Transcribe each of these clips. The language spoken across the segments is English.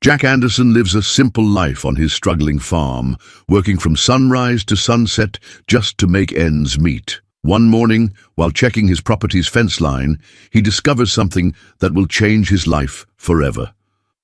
Jack Anderson lives a simple life on his struggling farm, working from sunrise to sunset just to make ends meet. One morning, while checking his property's fence line, he discovers something that will change his life forever.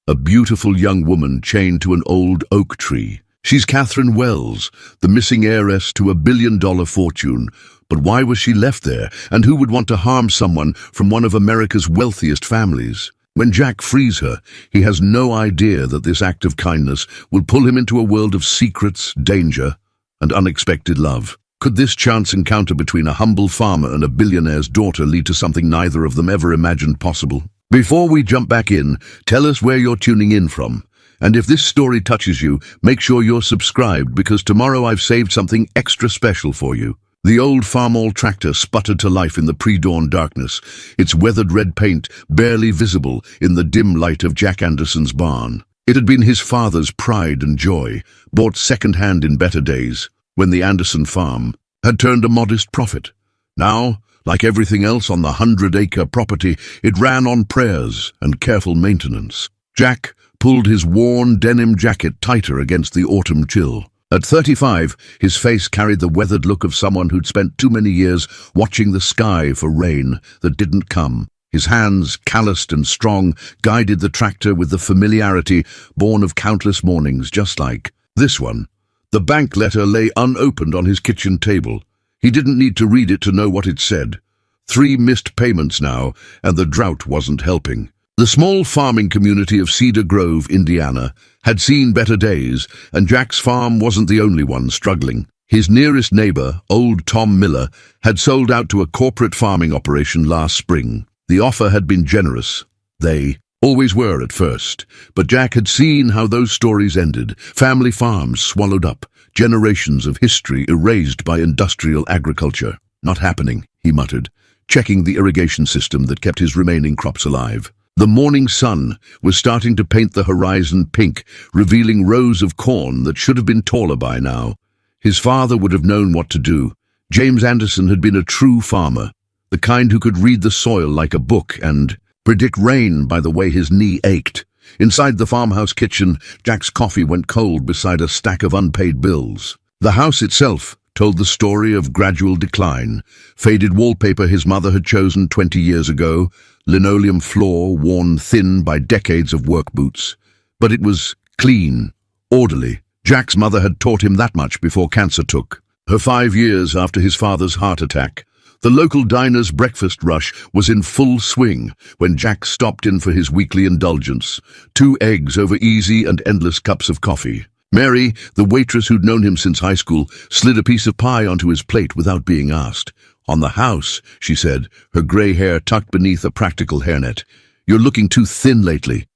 A beautiful young woman chained to an old oak tree. She's Catherine Wells, the missing heiress to a billion-dollar fortune. But why was she left there, and who would want to harm someone from one of America's wealthiest families? When Jack frees her, he has no idea that this act of kindness will pull him into a world of secrets, danger, and unexpected love. Could this chance encounter between a humble farmer and a billionaire's daughter lead to something neither of them ever imagined possible? Before we jump back in, tell us where you're tuning in from. And if this story touches you, make sure you're subscribed, because tomorrow I've saved something extra special for you. The old farm tractor sputtered to life in the pre-dawn darkness, its weathered red paint barely visible in the dim light of Jack Anderson's barn. It had been his father's pride and joy, bought second-hand in better days, when the Anderson farm had turned a modest profit. Now, like everything else on the 100-acre property, it ran on prayers and careful maintenance. Jack pulled his worn denim jacket tighter against the autumn chill. At 35, his face carried the weathered look of someone who'd spent too many years watching the sky for rain that didn't come. His hands, calloused and strong, guided the tractor with the familiarity born of countless mornings just like this one. The bank letter lay unopened on his kitchen table. He didn't need to read it to know what it said. 3 missed payments now, and the drought wasn't helping. The small farming community of Cedar Grove, Indiana, had seen better days, and Jack's farm wasn't the only one struggling. His nearest neighbor, old Tom Miller, had sold out to a corporate farming operation last spring. The offer had been generous. They always were at first, but Jack had seen how those stories ended. Family farms swallowed up, generations of history erased by industrial agriculture. Not happening, he muttered, checking the irrigation system that kept his remaining crops alive. The morning sun was starting to paint the horizon pink, revealing rows of corn that should have been taller by now. His father would have known what to do. James Anderson had been a true farmer, the kind who could read the soil like a book and predict rain by the way his knee ached. Inside the farmhouse kitchen, Jack's coffee went cold beside a stack of unpaid bills. The house itself told the story of gradual decline. Faded wallpaper his mother had chosen 20 years ago, linoleum floor worn thin by decades of work boots. But it was clean, orderly. Jack's mother had taught him that much before cancer took her 5 years after his father's heart attack. The local diner's breakfast rush was in full swing when Jack stopped in for his weekly indulgence, 2 eggs over easy and endless cups of coffee. Mary, the waitress who'd known him since high school, slid a piece of pie onto his plate without being asked. "On the house," she said, her grey hair tucked beneath a practical hairnet. "You're looking too thin lately."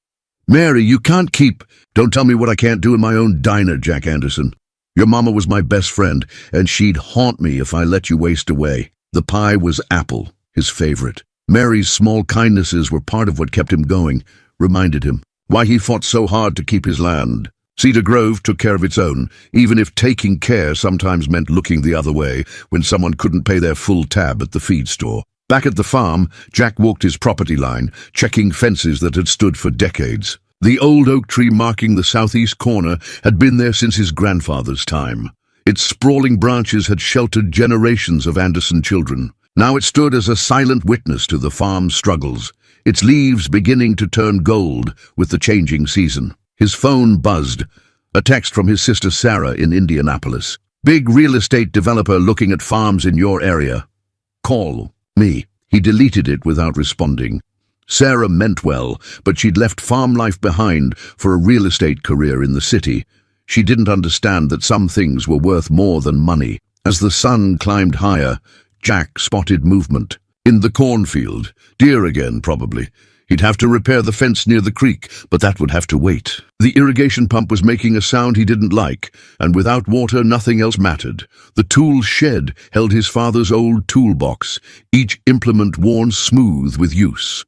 "Mary, you can't keep—" "Don't tell me what I can't do in my own diner, Jack Anderson. Your mama was my best friend, and she'd haunt me if I let you waste away." The pie was apple, his favorite. Mary's small kindnesses were part of what kept him going, reminded him why he fought so hard to keep his land. Cedar Grove took care of its own, even if taking care sometimes meant looking the other way when someone couldn't pay their full tab at the feed store. Back at the farm, Jack walked his property line, checking fences that had stood for decades. The old oak tree marking the southeast corner had been there since his grandfather's time. Its sprawling branches had sheltered generations of Anderson children. Now it stood as a silent witness to the farm's struggles, its leaves beginning to turn gold with the changing season. His phone buzzed, a text from his sister Sarah in Indianapolis. "Big real estate developer looking at farms in your area. Call me." He deleted it without responding. Sarah meant well, but she'd left farm life behind for a real estate career in the city. She didn't understand that some things were worth more than money. As the sun climbed higher, Jack spotted movement. In the cornfield, deer again probably. He'd have to repair the fence near the creek, but that would have to wait. The irrigation pump was making a sound he didn't like, and without water nothing else mattered. The tool shed held his father's old toolbox, each implement worn smooth with use.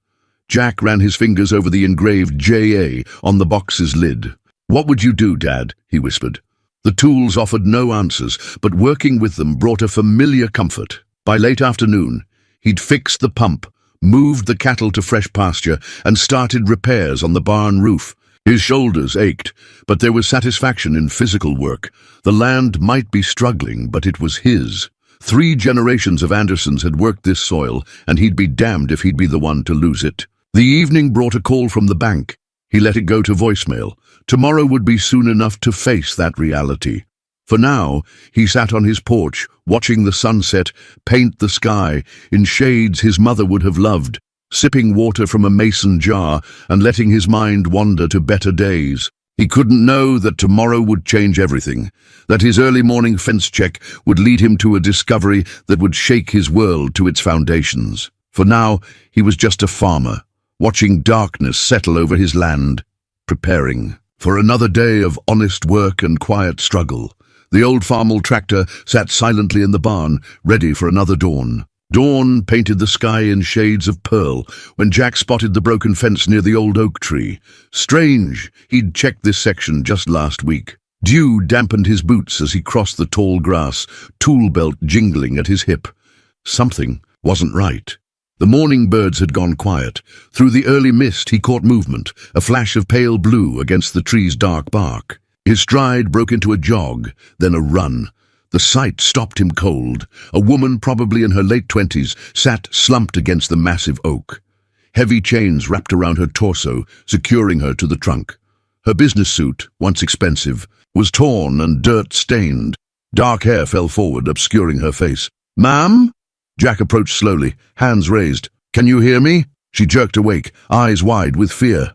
Jack ran his fingers over the engraved J.A. on the box's lid. "What would you do, Dad?" he whispered. The tools offered no answers, but working with them brought a familiar comfort. By late afternoon, he'd fixed the pump, moved the cattle to fresh pasture, and started repairs on the barn roof. His shoulders ached, but there was satisfaction in physical work. The land might be struggling, but it was his. 3 generations of Andersons had worked this soil, and he'd be damned if he'd be the one to lose it. The evening brought a call from the bank. He let it go to voicemail. Tomorrow would be soon enough to face that reality. For now, he sat on his porch, watching the sunset paint the sky in shades his mother would have loved, sipping water from a mason jar and letting his mind wander to better days. He couldn't know that tomorrow would change everything, that his early morning fence check would lead him to a discovery that would shake his world to its foundations. For now, he was just a farmer, watching darkness settle over his land, preparing for another day of honest work and quiet struggle. The old farmall tractor sat silently in the barn, ready for another dawn. Dawn painted the sky in shades of pearl when Jack spotted the broken fence near the old oak tree. Strange, he'd checked this section just last week. Dew dampened his boots as he crossed the tall grass, tool belt jingling at his hip. Something wasn't right. The morning birds had gone quiet. Through the early mist he caught movement, a flash of pale blue against the tree's dark bark. His stride broke into a jog, then a run. The sight stopped him cold. A woman, probably in her late 20s, sat slumped against the massive oak. Heavy chains wrapped around her torso, securing her to the trunk. Her business suit, once expensive, was torn and dirt-stained. Dark hair fell forward, obscuring her face. "Ma'am?" Jack approached slowly, hands raised. "Can you hear me?" She jerked awake, eyes wide with fear.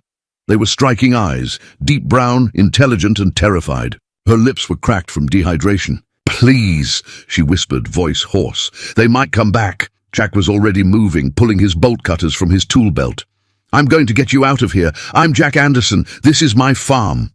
They were striking eyes, deep brown, intelligent and terrified. Her lips were cracked from dehydration. "Please," she whispered, voice hoarse. "They might come back." Jack was already moving, pulling his bolt cutters from his tool belt. "I'm going to get you out of here. I'm Jack Anderson. This is my farm."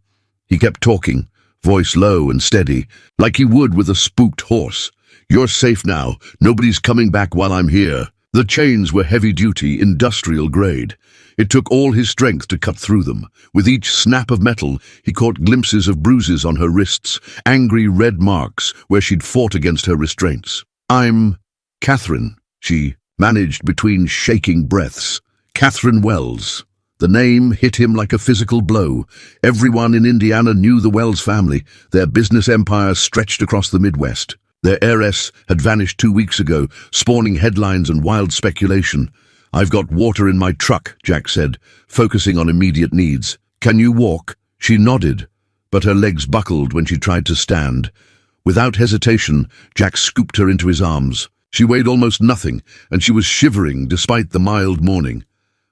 He kept talking, voice low and steady, like he would with a spooked horse. "You're safe now. Nobody's coming back while I'm here." The chains were heavy-duty, industrial grade. It took all his strength to cut through them. With each snap of metal, he caught glimpses of bruises on her wrists, angry red marks where she'd fought against her restraints. "I'm Catherine," she managed between shaking breaths. "Catherine Wells." The name hit him like a physical blow. Everyone in Indiana knew the Wells family. Their business empire stretched across the Midwest. Their heiress had vanished 2 weeks ago, spawning headlines and wild speculation. "I've got water in my truck," Jack said, focusing on immediate needs. "Can you walk?" She nodded, but her legs buckled when she tried to stand. Without hesitation, Jack scooped her into his arms. She weighed almost nothing, and she was shivering despite the mild morning.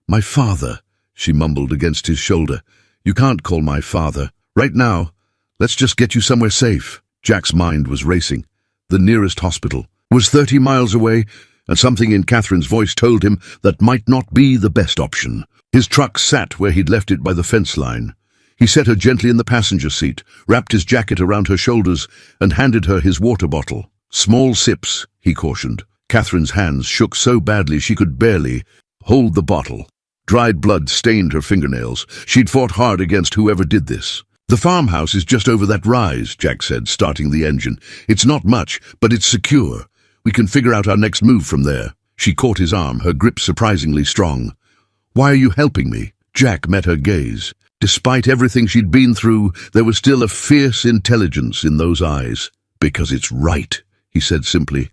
"My father," she mumbled against his shoulder. "You can't call my father. Right now, let's just get you somewhere safe." Jack's mind was racing. The nearest hospital was 30 miles away, and something in Catherine's voice told him that might not be the best option. His truck sat where he'd left it by the fence line. He set her gently in the passenger seat, wrapped his jacket around her shoulders, and handed her his water bottle. "Small sips," he cautioned. Catherine's hands shook so badly she could barely hold the bottle. Dried blood stained her fingernails. She'd fought hard against whoever did this. "The farmhouse is just over that rise," Jack said, starting the engine. "It's not much, but it's secure. We can figure out our next move from there." She caught his arm, her grip surprisingly strong. "Why are you helping me?" Jack met her gaze. Despite everything she'd been through, there was still a fierce intelligence in those eyes. "Because it's right," he said simply.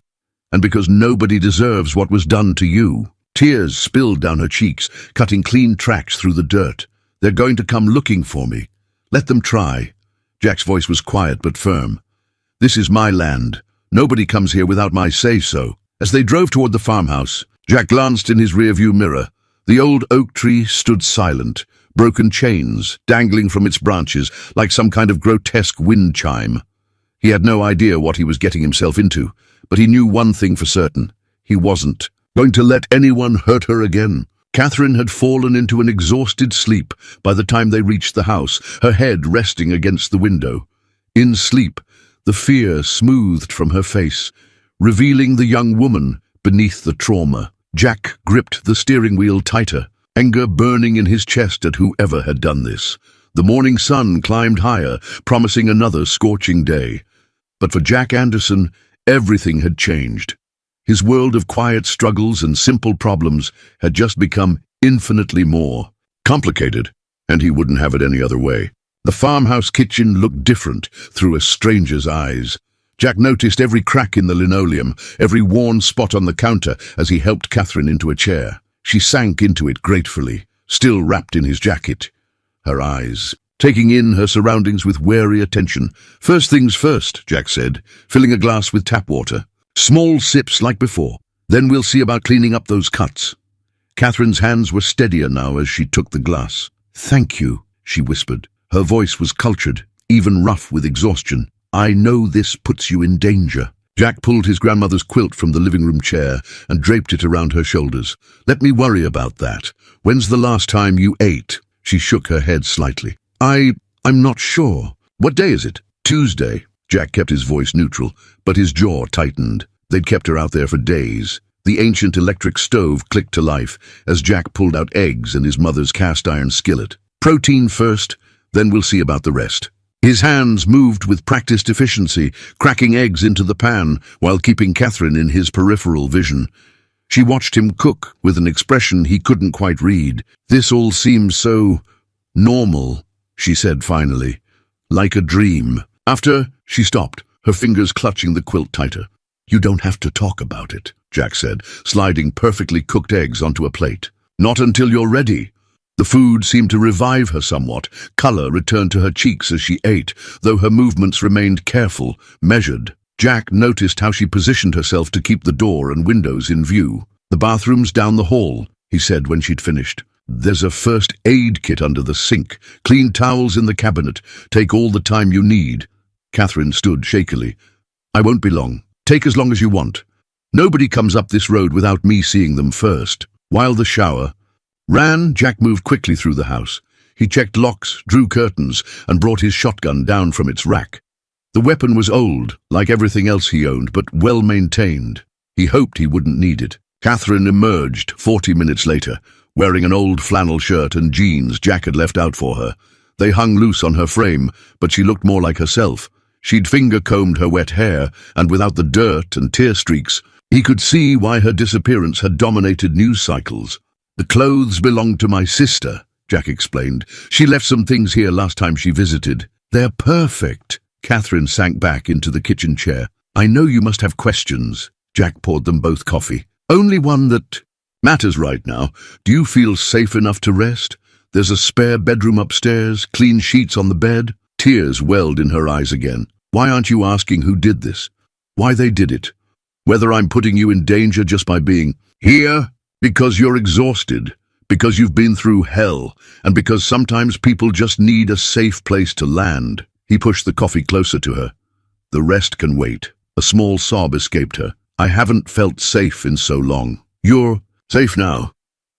"And because nobody deserves what was done to you." Tears spilled down her cheeks, cutting clean tracks through the dirt. "They're going to come looking for me. Let them try." Jack's voice was quiet but firm. "This is my land. Nobody comes here without my say-so." As they drove toward the farmhouse, Jack glanced in his rearview mirror. The old oak tree stood silent, broken chains dangling from its branches like some kind of grotesque wind chime. He had no idea what he was getting himself into, but he knew one thing for certain. He wasn't going to let anyone hurt her again. Catherine had fallen into an exhausted sleep by the time they reached the house, her head resting against the window. In sleep, the fear smoothed from her face, revealing the young woman beneath the trauma. Jack gripped the steering wheel tighter, anger burning in his chest at whoever had done this. The morning sun climbed higher, promising another scorching day. But for Jack Anderson, everything had changed. His world of quiet struggles and simple problems had just become infinitely more complicated. and he wouldn't have it any other way. The farmhouse kitchen looked different through a stranger's eyes. Jack noticed every crack in the linoleum, every worn spot on the counter as he helped Catherine into a chair. She sank into it gratefully, still wrapped in his jacket. Her eyes, taking in her surroundings with wary attention. "First things first," Jack said, filling a glass with tap water. "Small sips like before. Then we'll see about cleaning up those cuts." Catherine's hands were steadier now as she took the glass. "Thank you," she whispered. Her voice was cultured, even rough with exhaustion. "I know this puts you in danger." Jack pulled his grandmother's quilt from the living room chair and draped it around her shoulders. "Let me worry about that. When's the last time you ate?" She shook her head slightly. I'm not sure. What day is it?" "Tuesday." Jack kept his voice neutral, but his jaw tightened. They'd kept her out there for days. The ancient electric stove clicked to life as Jack pulled out eggs and his mother's cast-iron skillet. "Protein first, then we'll see about the rest." His hands moved with practiced efficiency, cracking eggs into the pan while keeping Catherine in his peripheral vision. She watched him cook with an expression he couldn't quite read. "This all seems so normal," she said finally. "Like a dream." After she stopped, her fingers clutching the quilt tighter. "You don't have to talk about it," Jack said, sliding perfectly cooked eggs onto a plate. "Not until you're ready." The food seemed to revive her somewhat. Color returned to her cheeks as she ate, though her movements remained careful, measured. Jack noticed how she positioned herself to keep the door and windows in view. "The bathroom's down the hall," he said when she'd finished. "There's a first aid kit under the sink. Clean towels in the cabinet. Take all the time you need." Catherine stood shakily. "I won't be long. Take as long as you want. Nobody comes up this road without me seeing them first." While the shower ran, Jack moved quickly through the house. He checked locks, drew curtains, and brought his shotgun down from its rack. The weapon was old, like everything else he owned, but well-maintained. He hoped he wouldn't need it. Catherine emerged 40 minutes later, wearing an old flannel shirt and jeans Jack had left out for her. They hung loose on her frame, but she looked more like herself. She'd finger-combed her wet hair, and without the dirt and tear streaks, he could see why her disappearance had dominated news cycles. "The clothes belonged to my sister," Jack explained. "She left some things here last time she visited." "They're perfect." Catherine sank back into the kitchen chair. "I know you must have questions." Jack poured them both coffee. "Only one that matters right now. Do you feel safe enough to rest? There's a spare bedroom upstairs, clean sheets on the bed." Tears welled in her eyes again. "Why aren't you asking who did this? Why they did it? Whether I'm putting you in danger just by being here? Because you're exhausted, because you've been through hell, and because sometimes people just need a safe place to land." He pushed the coffee closer to her. "The rest can wait." A small sob escaped her. "I haven't felt safe in so long." "You're safe now."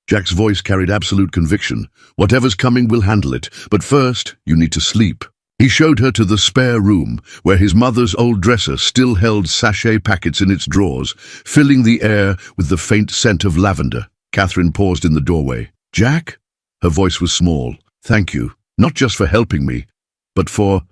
Jack's voice carried absolute conviction. "Whatever's coming, we'll handle it. But first, you need to sleep." He showed her to the spare room, where his mother's old dresser still held sachet packets in its drawers, filling the air with the faint scent of lavender. Catherine paused in the doorway. "Jack?" Her voice was small. "Thank you, not just for helping me, but for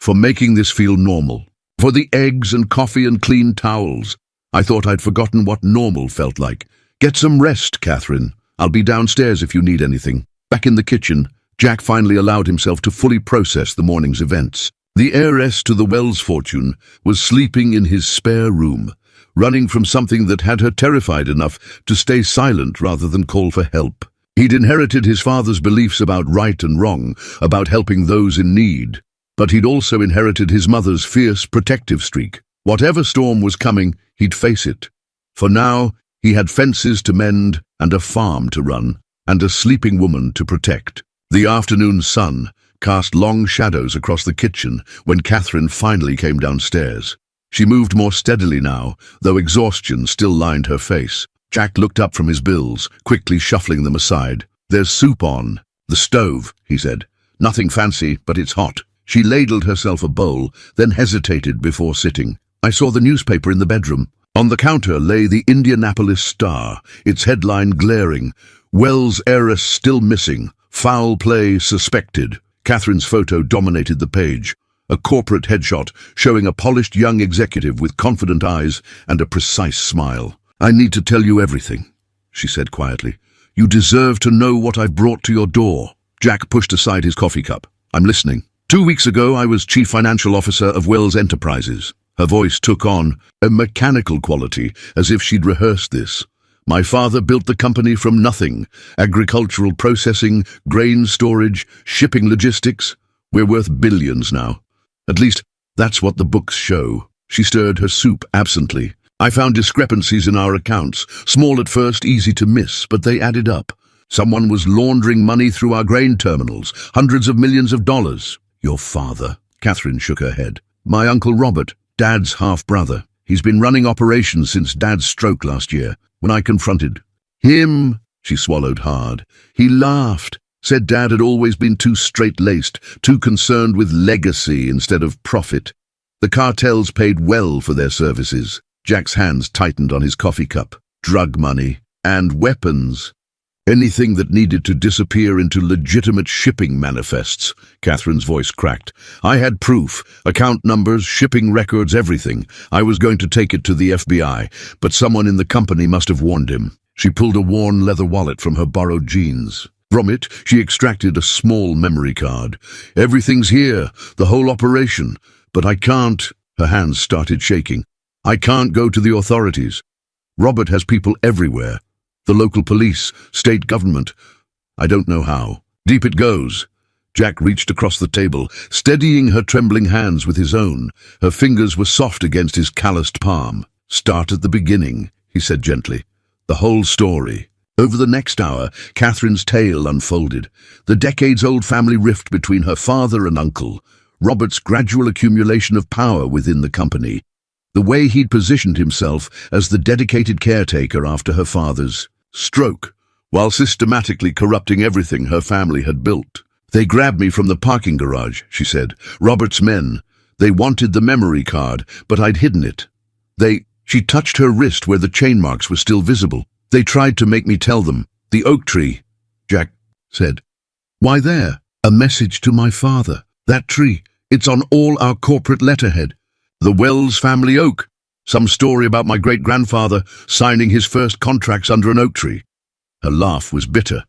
making this feel normal. For the eggs and coffee and clean towels. I thought I'd forgotten what normal felt like. Get some rest, Catherine. I'll be downstairs if you need anything." Back in the kitchen, Jack finally allowed himself to fully process the morning's events. The heiress to the Wells fortune was sleeping in his spare room, running from something that had her terrified enough to stay silent rather than call for help. He'd inherited his father's beliefs about right and wrong, about helping those in need. But he'd also inherited his mother's fierce protective streak. Whatever storm was coming, he'd face it. For now, he had fences to mend and a farm to run, and a sleeping woman to protect. The afternoon sun cast long shadows across the kitchen when Catherine finally came downstairs. She moved more steadily now, though exhaustion still lined her face. Jack looked up from his bills, quickly shuffling them aside. "There's soup on the stove," he said. "Nothing fancy, but it's hot." She ladled herself a bowl, then hesitated before sitting. "I saw the newspaper in the bedroom." On the counter lay the Indianapolis Star, its headline glaring, "Wells heiress still missing, foul play suspected." Catherine's photo dominated the page, a corporate headshot showing a polished young executive with confident eyes and a precise smile. "I need to tell you everything," she said quietly. "You deserve to know what I've brought to your door." Jack pushed aside his coffee cup. I'm listening. 2 weeks ago, I was Chief Financial Officer of Wells Enterprises. Her voice took on a mechanical quality, as if she'd rehearsed this. My father built the company from nothing. Agricultural processing, grain storage, shipping logistics. We're worth billions now. At least, that's what the books show. She stirred her soup absently. I found discrepancies in our accounts. Small at first, easy to miss, but they added up. Someone was laundering money through our grain terminals, hundreds of millions of dollars. Your father. Catherine shook her head. My Uncle Robert, Dad's half-brother. He's been running operations since Dad's stroke last year. When I confronted him, she swallowed hard. He laughed, said Dad had always been too straight-laced, too concerned with legacy instead of profit. The cartels paid well for their services. Jack's hands tightened on his coffee cup. Drug money and weapons. Anything that needed to disappear into legitimate shipping manifests. Catherine's voice cracked. I had proof, account numbers, shipping records, everything. I was going to take it to the FBI, but someone in the company must have warned him. She pulled a worn leather wallet from her borrowed jeans. From it, she extracted a small memory card. Everything's here, the whole operation. But I can't. Her hands started shaking. I can't go to the authorities. Robert has people everywhere. The local police, state government. I don't know how. Deep it goes. Jack reached across the table, steadying her trembling hands with his own. Her fingers were soft against his calloused palm. Start at the beginning, he said gently. The whole story. Over the next hour, Catherine's tale unfolded. The decades-old family rift between her father and uncle. Robert's gradual accumulation of power within the company. The way he'd positioned himself as the dedicated caretaker after her father's stroke, while systematically corrupting everything her family had built. They grabbed me from the parking garage, she said. Robert's men. They wanted the memory card, but I'd hidden it. She touched her wrist where the chain marks were still visible. They tried to make me tell them. The oak tree, Jack said. Why there? A message to my father. That tree. It's on all our corporate letterhead. The Wells family oak. Some story about my great-grandfather signing his first contracts under an oak tree. Her laugh was bitter.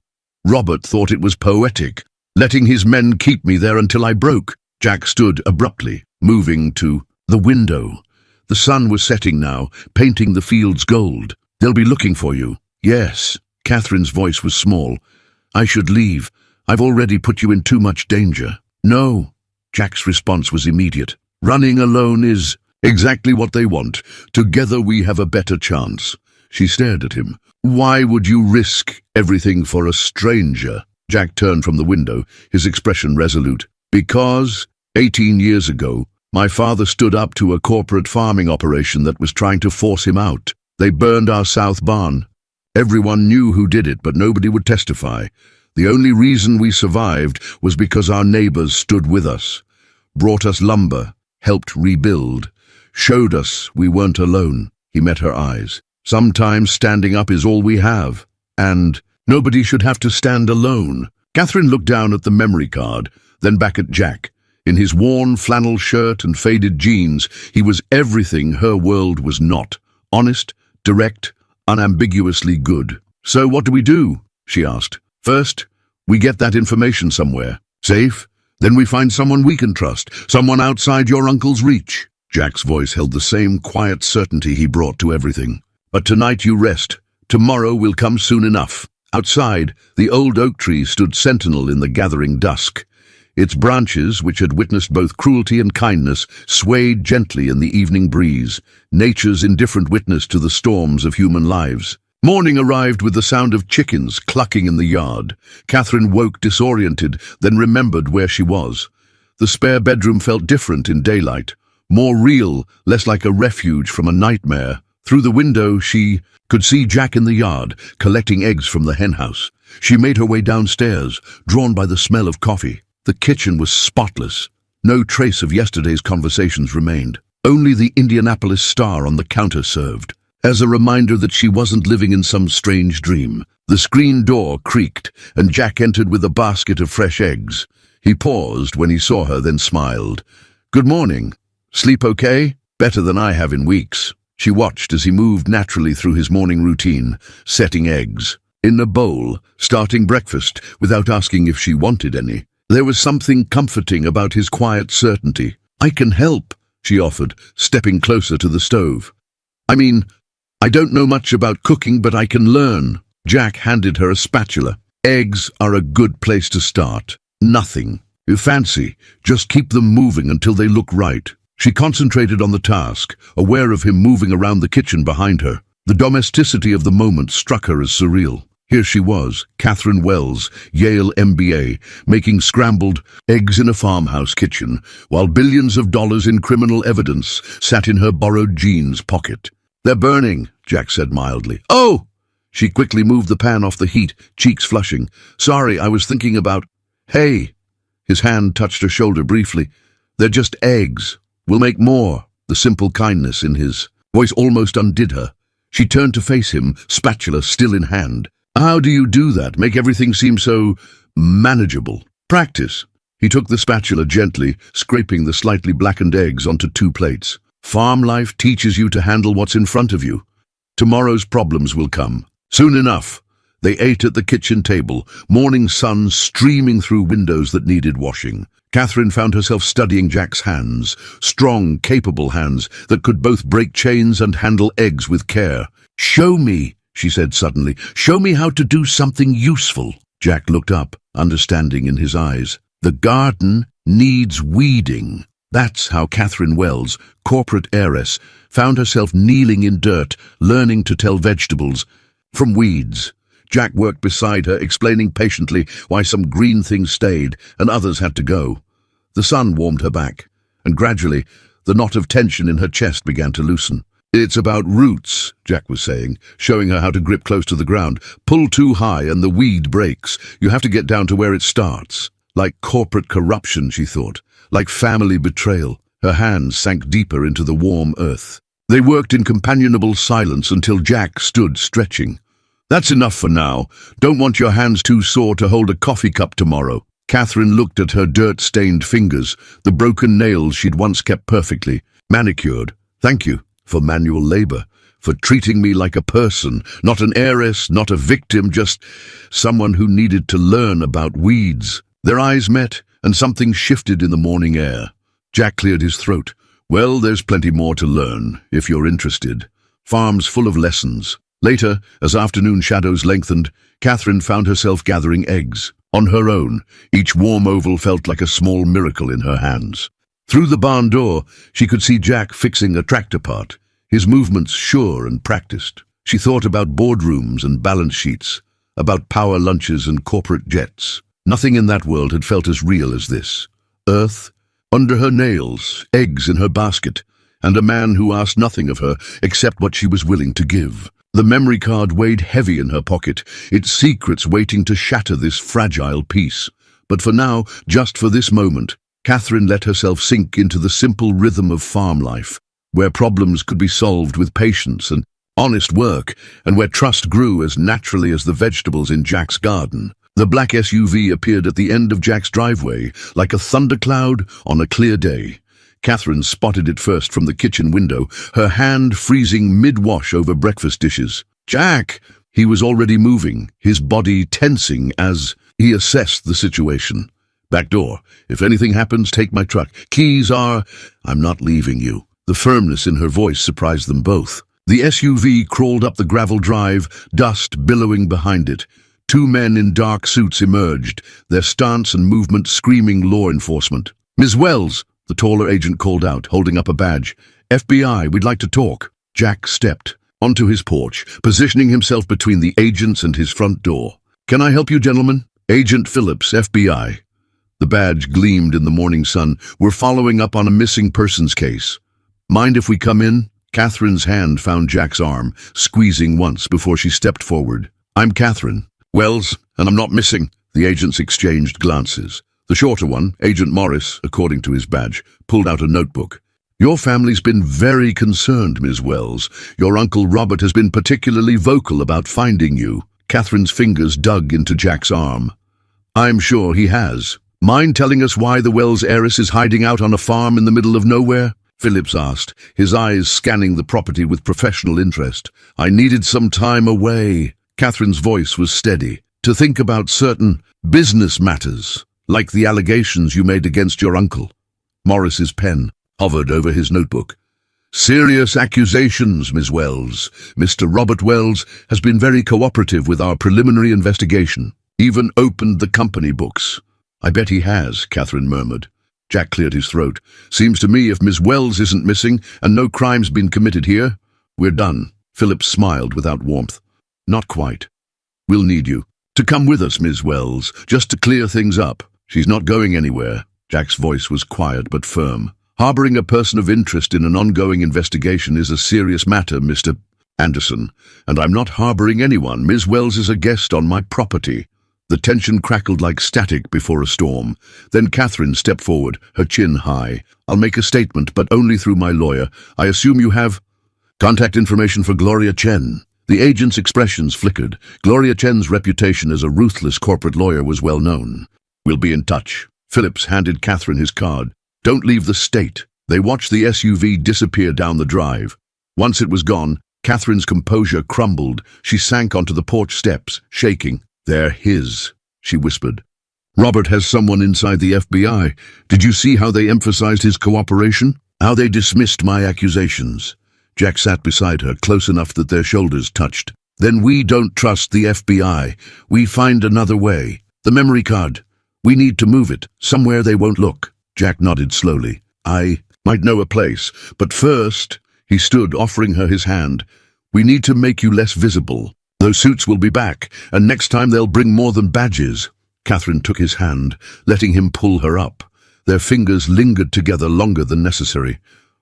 Robert thought it was poetic, letting his men keep me there until I broke. Jack stood abruptly, moving to the window. The sun was setting now, painting the fields gold. They'll be looking for you. Yes. Catherine's voice was small. I should leave. I've already put you in too much danger. No. Jack's response was immediate. Running alone is exactly what they want. Together we have a better chance. She stared at him. Why would you risk everything for a stranger? Jack turned from the window, his expression resolute. Because 18 years ago, my father stood up to a corporate farming operation that was trying to force him out. They burned our south barn. Everyone knew who did it, but nobody would testify. The only reason we survived was because our neighbors stood with us, brought us lumber, helped rebuild, showed us we weren't alone. He met her eyes. Sometimes standing up is all we have, and nobody should have to stand alone. Catherine looked down at the memory card, then back at Jack. In his worn flannel shirt and faded jeans, he was everything her world was not. Honest, direct, unambiguously good. So what do we do? She asked. First, we get that information somewhere. Safe? Then we find someone we can trust, someone outside your uncle's reach. Jack's voice held the same quiet certainty he brought to everything. But tonight you rest. Tomorrow will come soon enough. Outside, the old oak tree stood sentinel in the gathering dusk. Its branches, which had witnessed both cruelty and kindness, swayed gently in the evening breeze, nature's indifferent witness to the storms of human lives. Morning arrived with the sound of chickens clucking in the yard. Catherine woke disoriented, then remembered where she was. The spare bedroom felt different in daylight, more real, less like a refuge from a nightmare. Through the window, she could see Jack in the yard, collecting eggs from the henhouse. She made her way downstairs, drawn by the smell of coffee. The kitchen was spotless. No trace of yesterday's conversations remained. Only the Indianapolis Star on the counter served, as a reminder that she wasn't living in some strange dream. The screen door creaked, and Jack entered with a basket of fresh eggs. He paused when he saw her, then smiled. Good morning. Sleep okay? Better than I have in weeks. She watched as he moved naturally through his morning routine, setting eggs. in a bowl, starting breakfast without asking if she wanted any. There was something comforting about his quiet certainty. "I can help," she offered, stepping closer to the stove. "I mean, I don't know much about cooking, but I can learn." Jack handed her a spatula. "Eggs are a good place to start. Nothing you fancy, just keep them moving until they look right." She concentrated on the task, aware of him moving around the kitchen behind her. The domesticity of the moment struck her as surreal. Here she was, Catherine Wells, Yale MBA, making scrambled eggs in a farmhouse kitchen, while billions of dollars in criminal evidence sat in her borrowed jeans pocket. "They're burning," Jack said mildly. "Oh!" She quickly moved the pan off the heat, cheeks flushing. "Sorry, I was thinking about—" "Hey!" His hand touched her shoulder briefly. "They're just eggs. We'll make more." The simple kindness in his voice almost undid her. She turned to face him, spatula still in hand. "How do you do that? Make everything seem so manageable." "Practice." He took the spatula gently, scraping the slightly blackened eggs onto 2 plates. "Farm life teaches you to handle what's in front of you. Tomorrow's problems will come. Soon enough." They ate at the kitchen table, morning sun streaming through windows that needed washing. Catherine found herself studying Jack's hands, strong, capable hands that could both break chains and handle eggs with care. "Show me," she said suddenly. "Show me how to do something useful." Jack looked up, understanding in his eyes. "The garden needs weeding." That's how Catherine Wells, corporate heiress, found herself kneeling in dirt, learning to tell vegetables from weeds. Jack worked beside her, explaining patiently why some green things stayed and others had to go. The sun warmed her back, and gradually the knot of tension in her chest began to loosen. "It's about roots," Jack was saying, showing her how to grip close to the ground. "Pull too high and the weed breaks. You have to get down to where it starts." Like corporate corruption, she thought. Like family betrayal. Her hands sank deeper into the warm earth. They worked in companionable silence until Jack stood stretching. "That's enough for now. Don't want your hands too sore to hold a coffee cup tomorrow." Catherine looked at her dirt-stained fingers, the broken nails she'd once kept perfectly manicured. "Thank you for manual labor, for treating me like a person, not an heiress, not a victim, just someone who needed to learn about weeds." Their eyes met, and something shifted in the morning air. Jack cleared his throat. "Well, there's plenty more to learn, if you're interested. Farm's full of lessons." Later, as afternoon shadows lengthened, Catherine found herself gathering eggs. On her own, each warm oval felt like a small miracle in her hands. Through the barn door, she could see Jack fixing a tractor part, his movements sure and practiced. She thought about boardrooms and balance sheets, about power lunches and corporate jets. Nothing in that world had felt as real as this. Earth under her nails, eggs in her basket, and a man who asked nothing of her except what she was willing to give. The memory card weighed heavy in her pocket, its secrets waiting to shatter this fragile piece. But for now, just for this moment, Catherine let herself sink into the simple rhythm of farm life, where problems could be solved with patience and honest work, and where trust grew as naturally as the vegetables in Jack's garden. The black SUV appeared at the end of Jack's driveway, like a thundercloud on a clear day. Catherine spotted it first from the kitchen window, her hand freezing mid-wash over breakfast dishes. "Jack!" He was already moving, his body tensing as he assessed the situation. "Back door. If anything happens, take my truck. Keys are—" "I'm not leaving you." The firmness in her voice surprised them both. The SUV crawled up the gravel drive, dust billowing behind it. 2 men in dark suits emerged, their stance and movement screaming law enforcement. "Ms. Wells!" the taller agent called out, holding up a badge. "FBI, we'd like to talk." Jack stepped onto his porch, positioning himself between the agents and his front door. "Can I help you, gentlemen?" "Agent Phillips, FBI." The badge gleamed in the morning sun. "We're following up on a missing persons case." "Mind if we come in?" Catherine's hand found Jack's arm, squeezing once before she stepped forward. "I'm Catherine Wells, and I'm not missing." The agents exchanged glances. The shorter one, Agent Morris, according to his badge, pulled out a notebook. "Your family's been very concerned, Ms. Wells. Your Uncle Robert has been particularly vocal about finding you." Catherine's fingers dug into Jack's arm. "I'm sure he has. Mind telling us why the Wells heiress is hiding out on a farm in the middle of nowhere?" Phillips asked, his eyes scanning the property with professional interest. "I needed some time away." Catherine's voice was steady. To think about certain business matters, like the allegations you made against your uncle. Morris's pen hovered over his notebook. Serious accusations, Miss Wells. Mr. Robert Wells has been very cooperative with our preliminary investigation. Even opened the company books. I bet he has, Catherine murmured. Jack cleared his throat. Seems to me if Miss Wells isn't missing and no crime's been committed here, we're done. Phillips smiled without warmth. Not quite. We'll need you to come with us, Miss Wells, just to clear things up. She's not going anywhere. Jack's voice was quiet but firm. Harboring a person of interest in an ongoing investigation is a serious matter, Mr. Anderson, and I'm not harboring anyone. Miss Wells is a guest on my property. The tension crackled like static before a storm. Then Catherine stepped forward, her chin high. I'll make a statement, but only through my lawyer. I assume you have contact information for Gloria Chen. The agent's expressions flickered. Gloria Chen's reputation as a ruthless corporate lawyer was well known. We'll be in touch. Phillips handed Catherine his card. Don't leave the state. They watched the SUV disappear down the drive. Once it was gone, Catherine's composure crumbled. She sank onto the porch steps, shaking. They're his, she whispered. Robert has someone inside the FBI. Did you see how they emphasized his cooperation? How they dismissed my accusations? Jack sat beside her, close enough that their shoulders touched. Then we don't trust the FBI. We find another way. The memory card. We need to move it, somewhere they won't look. Jack nodded slowly. I might know a place, but first, he stood, offering her his hand. We need to make you less visible. Those suits will be back, and next time they'll bring more than badges. Catherine took his hand, letting him pull her up. Their fingers lingered together longer than necessary.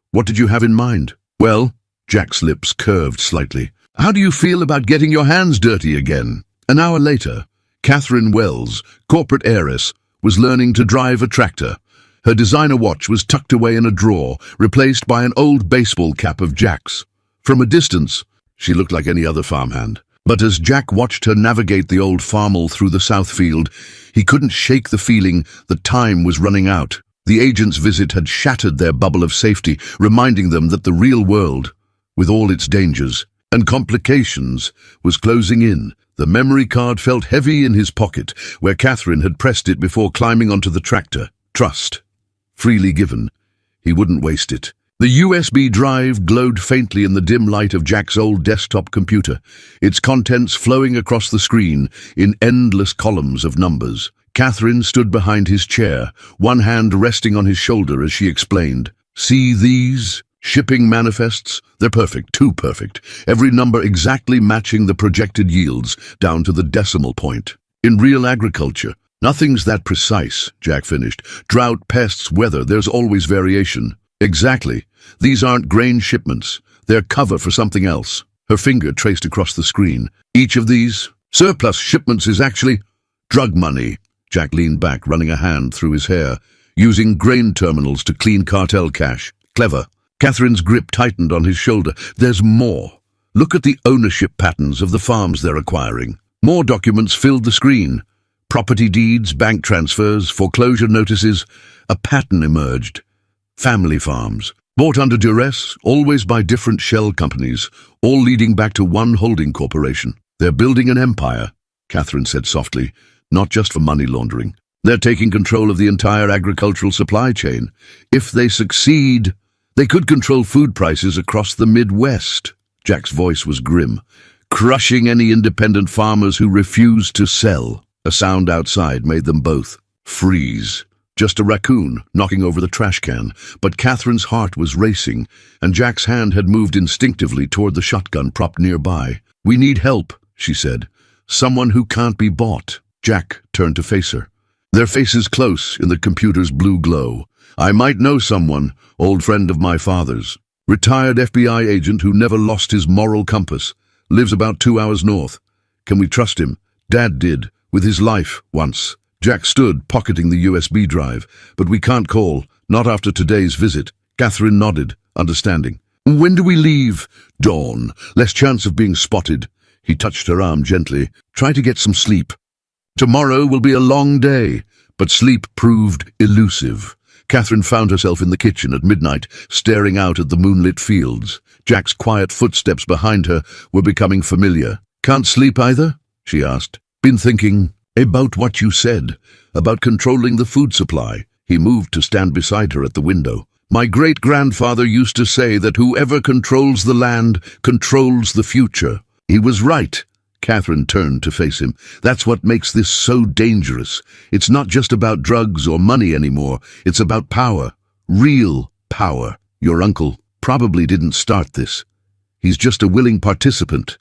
What did you have in mind? Well, Jack's lips curved slightly. How do you feel about getting your hands dirty again? An hour later, Catherine Wells, corporate heiress, was learning to drive a tractor. Her designer watch was tucked away in a drawer, replaced by an old baseball cap of Jack's. From a distance, she looked like any other farmhand. But as Jack watched her navigate the old farmel through the south field, he couldn't shake the feeling that time was running out. The agent's visit had shattered their bubble of safety, reminding them that the real world, with all its dangers and complications, was closing in. The memory card felt heavy in his pocket, where Catherine had pressed it before climbing onto the tractor. Trust. Freely given. He wouldn't waste it. The USB drive glowed faintly in the dim light of Jack's old desktop computer, its contents flowing across the screen in endless columns of numbers. Catherine stood behind his chair, one hand resting on his shoulder as she explained. See these? Shipping manifests? They're perfect, too perfect. Every number exactly matching the projected yields, down to the decimal point. In real agriculture, nothing's that precise, Jack finished. Drought, pests, weather, there's always variation. Exactly. These aren't grain shipments. They're cover for something else. Her finger traced across the screen. Each of these surplus shipments is actually drug money. Jack leaned back, running a hand through his hair, using grain terminals to clean cartel cash. Clever. Catherine's grip tightened on his shoulder. There's more. Look at the ownership patterns of the farms they're acquiring. More documents filled the screen. Property deeds, bank transfers, foreclosure notices. A pattern emerged. Family farms, bought under duress, always by different shell companies, all leading back to one holding corporation. They're building an empire, Catherine said softly, not just for money laundering. They're taking control of the entire agricultural supply chain. If they succeed, they could control food prices across the Midwest. Jack's voice was grim, crushing any independent farmers who refused to sell. A sound outside made them both freeze. Just a raccoon knocking over the trash can, but Catherine's heart was racing, and Jack's hand had moved instinctively toward the shotgun propped nearby. We need help, she said. Someone who can't be bought. Jack turned to face her. Their faces close in the computer's blue glow. I might know someone, old friend of my father's. Retired FBI agent who never lost his moral compass. Lives about 2 hours north. Can we trust him? Dad did, with his life, once. Jack stood, pocketing the USB drive. But we can't call, not after today's visit. Catherine nodded, understanding. When do we leave? Dawn. Less chance of being spotted. He touched her arm gently. Try to get some sleep. Tomorrow will be a long day, but sleep proved elusive. Catherine found herself in the kitchen at midnight, staring out at the moonlit fields. Jack's quiet footsteps behind her were becoming familiar. Can't sleep either? She asked. Been thinking about what you said, about controlling the food supply. He moved to stand beside her at the window. My great-grandfather used to say that whoever controls the land controls the future. He was right. Catherine turned to face him. That's what makes this so dangerous. It's not just about drugs or money anymore. It's about power. Real power. Your uncle probably didn't start this. He's just a willing participant.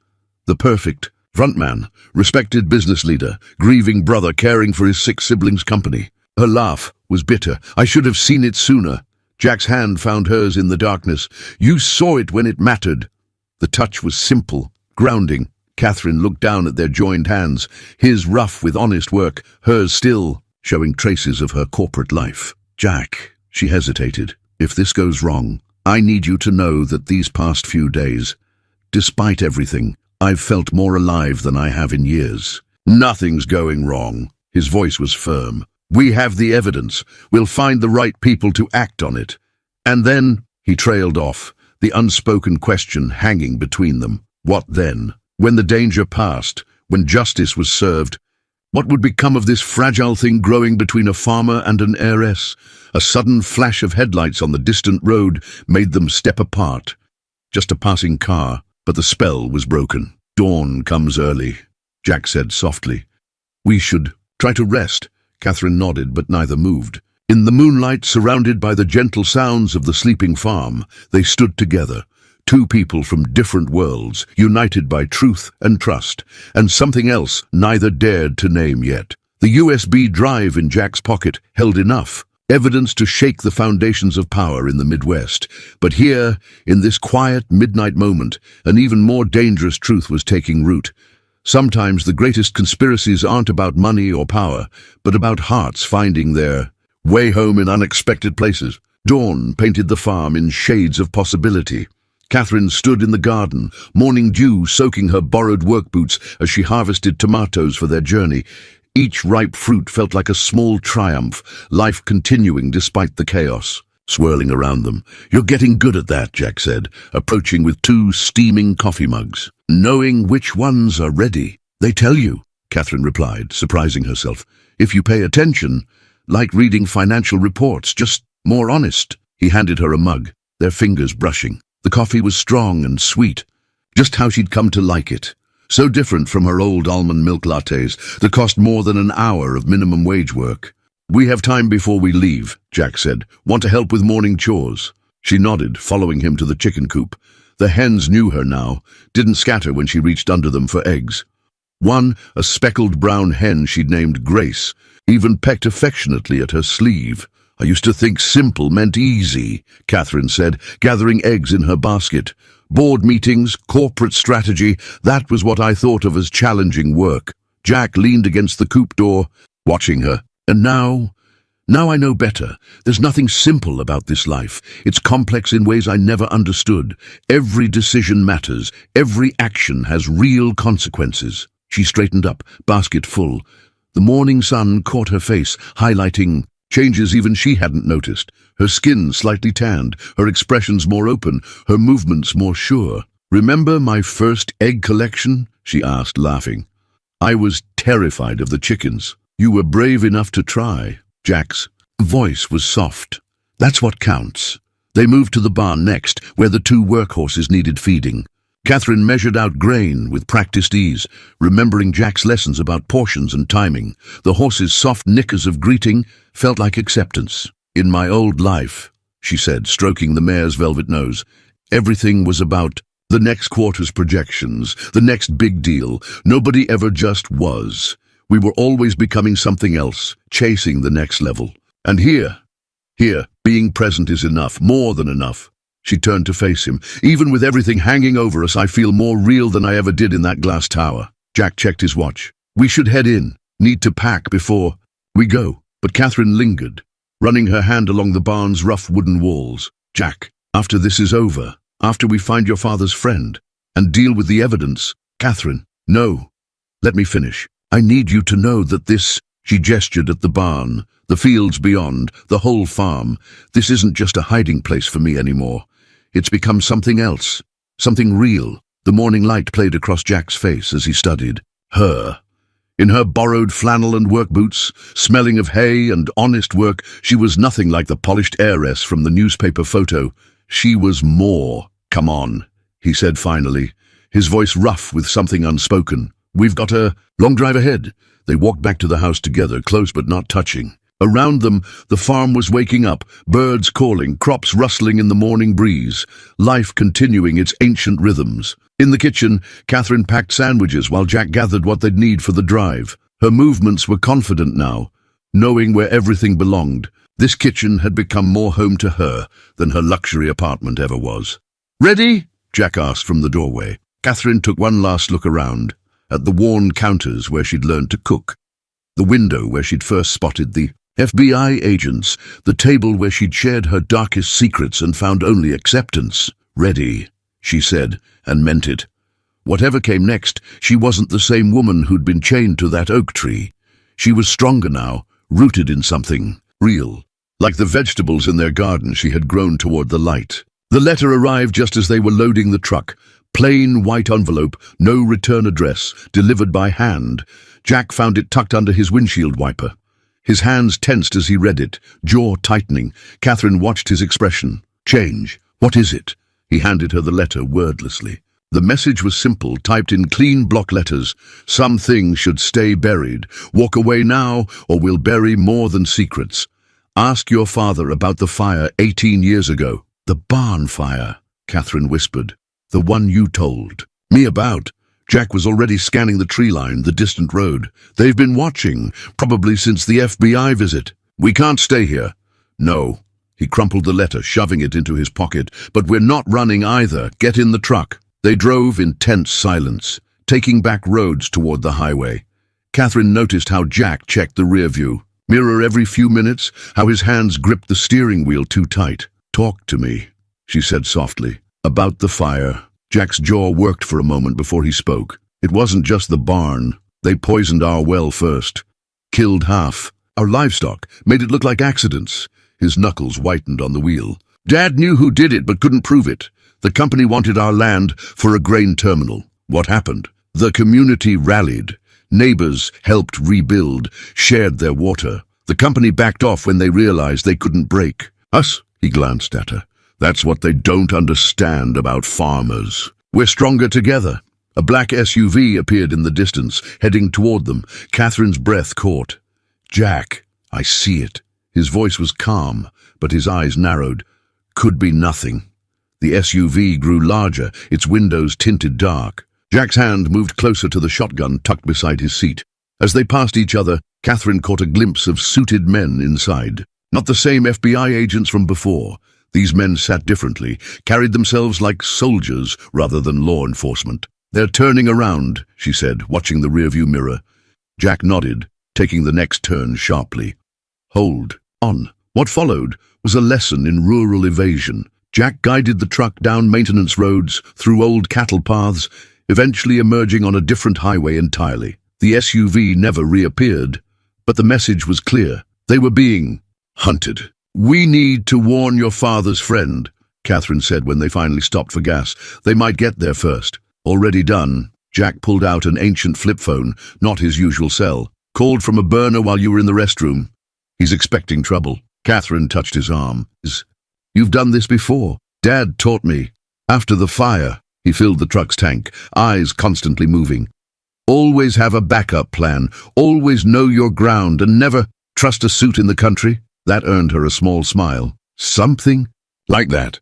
The perfect frontman, respected business leader, grieving brother caring for his 6 siblings' company. Her laugh was bitter. I should have seen it sooner. Jack's hand found hers in the darkness. You saw it when it mattered. The touch was simple, grounding. Catherine looked down at their joined hands, his rough with honest work, hers still showing traces of her corporate life. Jack, she hesitated, if this goes wrong, I need you to know that these past few days, despite everything, I've felt more alive than I have in years. Nothing's going wrong. His voice was firm. We have the evidence. We'll find the right people to act on it. And then, he trailed off, the unspoken question hanging between them. What then? When the danger passed, when justice was served, what would become of this fragile thing growing between a farmer and an heiress? A sudden flash of headlights on the distant road made them step apart. Just a passing car, but the spell was broken. Dawn comes early, Jack said softly. We should try to rest. Catherine nodded, but neither moved. In the moonlight, surrounded by the gentle sounds of the sleeping farm, they stood together. 2 people from different worlds, united by truth and trust, and something else neither dared to name yet. The USB drive in Jack's pocket held enough, evidence to shake the foundations of power in the Midwest. But here, in this quiet midnight moment, an even more dangerous truth was taking root. Sometimes the greatest conspiracies aren't about money or power, but about hearts finding their way home in unexpected places. Dawn painted the farm in shades of possibility. Catherine stood in the garden, morning dew soaking her borrowed work boots as she harvested tomatoes for their journey. Each ripe fruit felt like a small triumph, life continuing despite the chaos swirling around them. You're getting good at that, Jack said, approaching with 2 steaming coffee mugs. Knowing which ones are ready. They tell you, Catherine replied, surprising herself. If you pay attention, like reading financial reports, just more honest. He handed her a mug, their fingers brushing. The coffee was strong and sweet, just how she'd come to like it. So different from her old almond milk lattes that cost more than an hour of minimum wage work. We have time before we leave, Jack said. Want to help with morning chores? She nodded, following him to the chicken coop. The hens knew her now, didn't scatter when she reached under them for eggs. One, a speckled brown hen she'd named Grace, even pecked affectionately at her sleeve. I used to think simple meant easy, Catherine said, gathering eggs in her basket. Board meetings, corporate strategy, that was what I thought of as challenging work. Jack leaned against the coop door, watching her. And now I know better. There's nothing simple about this life. It's complex in ways I never understood. Every decision matters. Every action has real consequences. She straightened up, basket full. The morning sun caught her face, highlighting changes even she hadn't noticed. Her skin slightly tanned, her expressions more open, her movements more sure. Remember my first egg collection? She asked, laughing. I was terrified of the chickens. You were brave enough to try. Jack's voice was soft. That's what counts. They moved to the barn next, where the 2 workhorses needed feeding. Catherine measured out grain with practiced ease, remembering Jack's lessons about portions and timing. The horses' soft nickers of greeting felt like acceptance. In my old life, she said, stroking the mare's velvet nose, everything was about the next quarter's projections, the next big deal. Nobody ever just was. We were always becoming something else, chasing the next level. And here, being present is enough, more than enough. She turned to face him. Even with everything hanging over us, I feel more real than I ever did in that glass tower. Jack checked his watch. We should head in. Need to pack before we go. But Catherine lingered, running her hand along the barn's rough wooden walls. Jack, after this is over, after we find your father's friend, and deal with the evidence. Catherine, no. Let me finish. I need you to know that this, she gestured at the barn, the fields beyond, the whole farm. This isn't just a hiding place for me anymore. It's become something else, something real. The morning light played across Jack's face as he studied her. In her borrowed flannel and work boots, smelling of hay and honest work, she was nothing like the polished heiress from the newspaper photo. She was more. "Come on," he said finally, his voice rough with something unspoken. "We've got a long drive ahead." They walked back to the house together, close but not touching. Around them, the farm was waking up, birds calling, crops rustling in the morning breeze, life continuing its ancient rhythms. In the kitchen, Catherine packed sandwiches while Jack gathered what they'd need for the drive. Her movements were confident now, knowing where everything belonged. This kitchen had become more home to her than her luxury apartment ever was. "Ready?" Jack asked from the doorway. Catherine took one last look around, at the worn counters where she'd learned to cook, the window where she'd first spotted the FBI agents, the table where she'd shared her darkest secrets and found only acceptance. "Ready," she said, and meant it. Whatever came next, she wasn't the same woman who'd been chained to that oak tree. She was stronger now, rooted in something real. Like the vegetables in their garden, she had grown toward the light. The letter arrived just as they were loading the truck. Plain white envelope, no return address, delivered by hand. Jack found it tucked under his windshield wiper. His hands tensed as he read it, jaw tightening. Catherine watched his expression change. "What is it?" He handed her the letter wordlessly. The message was simple, typed in clean block letters. "Some things should stay buried. Walk away now, or we'll bury more than secrets. Ask your father about the fire 18 years ago." "The barn fire," Catherine whispered. "The one you told me about." Jack was already scanning the tree line, the distant road. "They've been watching, probably since the FBI visit. We can't stay here." "No." He crumpled the letter, shoving it into his pocket. "But we're not running either. Get in the truck." They drove in tense silence, taking back roads toward the highway. Catherine noticed how Jack checked the rear view mirror every few minutes, how his hands gripped the steering wheel too tight. "Talk to me," she said softly. "About the fire." Jack's jaw worked for a moment before he spoke. "It wasn't just the barn. They poisoned our well first. Killed half our livestock, made it look like accidents." His knuckles whitened on the wheel. "Dad knew who did it but couldn't prove it. The company wanted our land for a grain terminal. What happened? The community rallied. Neighbors helped rebuild, shared their water. The company backed off when they realized they couldn't break us." He glanced at her. "That's what they don't understand about farmers. We're stronger together." A black SUV appeared in the distance, heading toward them. Catherine's breath caught. "Jack, I see it." His voice was calm, but his eyes narrowed. "Could be nothing." The SUV grew larger, its windows tinted dark. Jack's hand moved closer to the shotgun tucked beside his seat. As they passed each other, Catherine caught a glimpse of suited men inside. Not the same FBI agents from before. These men sat differently, carried themselves like soldiers rather than law enforcement. "They're turning around," she said, watching the rearview mirror. Jack nodded, taking the next turn sharply. "Hold on." What followed was a lesson in rural evasion. Jack guided the truck down maintenance roads, through old cattle paths, eventually emerging on a different highway entirely. The SUV never reappeared, but the message was clear. They were being hunted. "We need to warn your father's friend," Catherine said when they finally stopped for gas. "They might get there first." "Already done." Jack pulled out an ancient flip phone, not his usual cell. "Called from a burner while you were in the restroom. He's expecting trouble." Catherine touched his arm. "You've done this before. Dad taught me. After the fire." He filled the truck's tank, eyes constantly moving. "Always have a backup plan. Always know your ground and never trust a suit in the country." That earned her a small smile. "Something like that."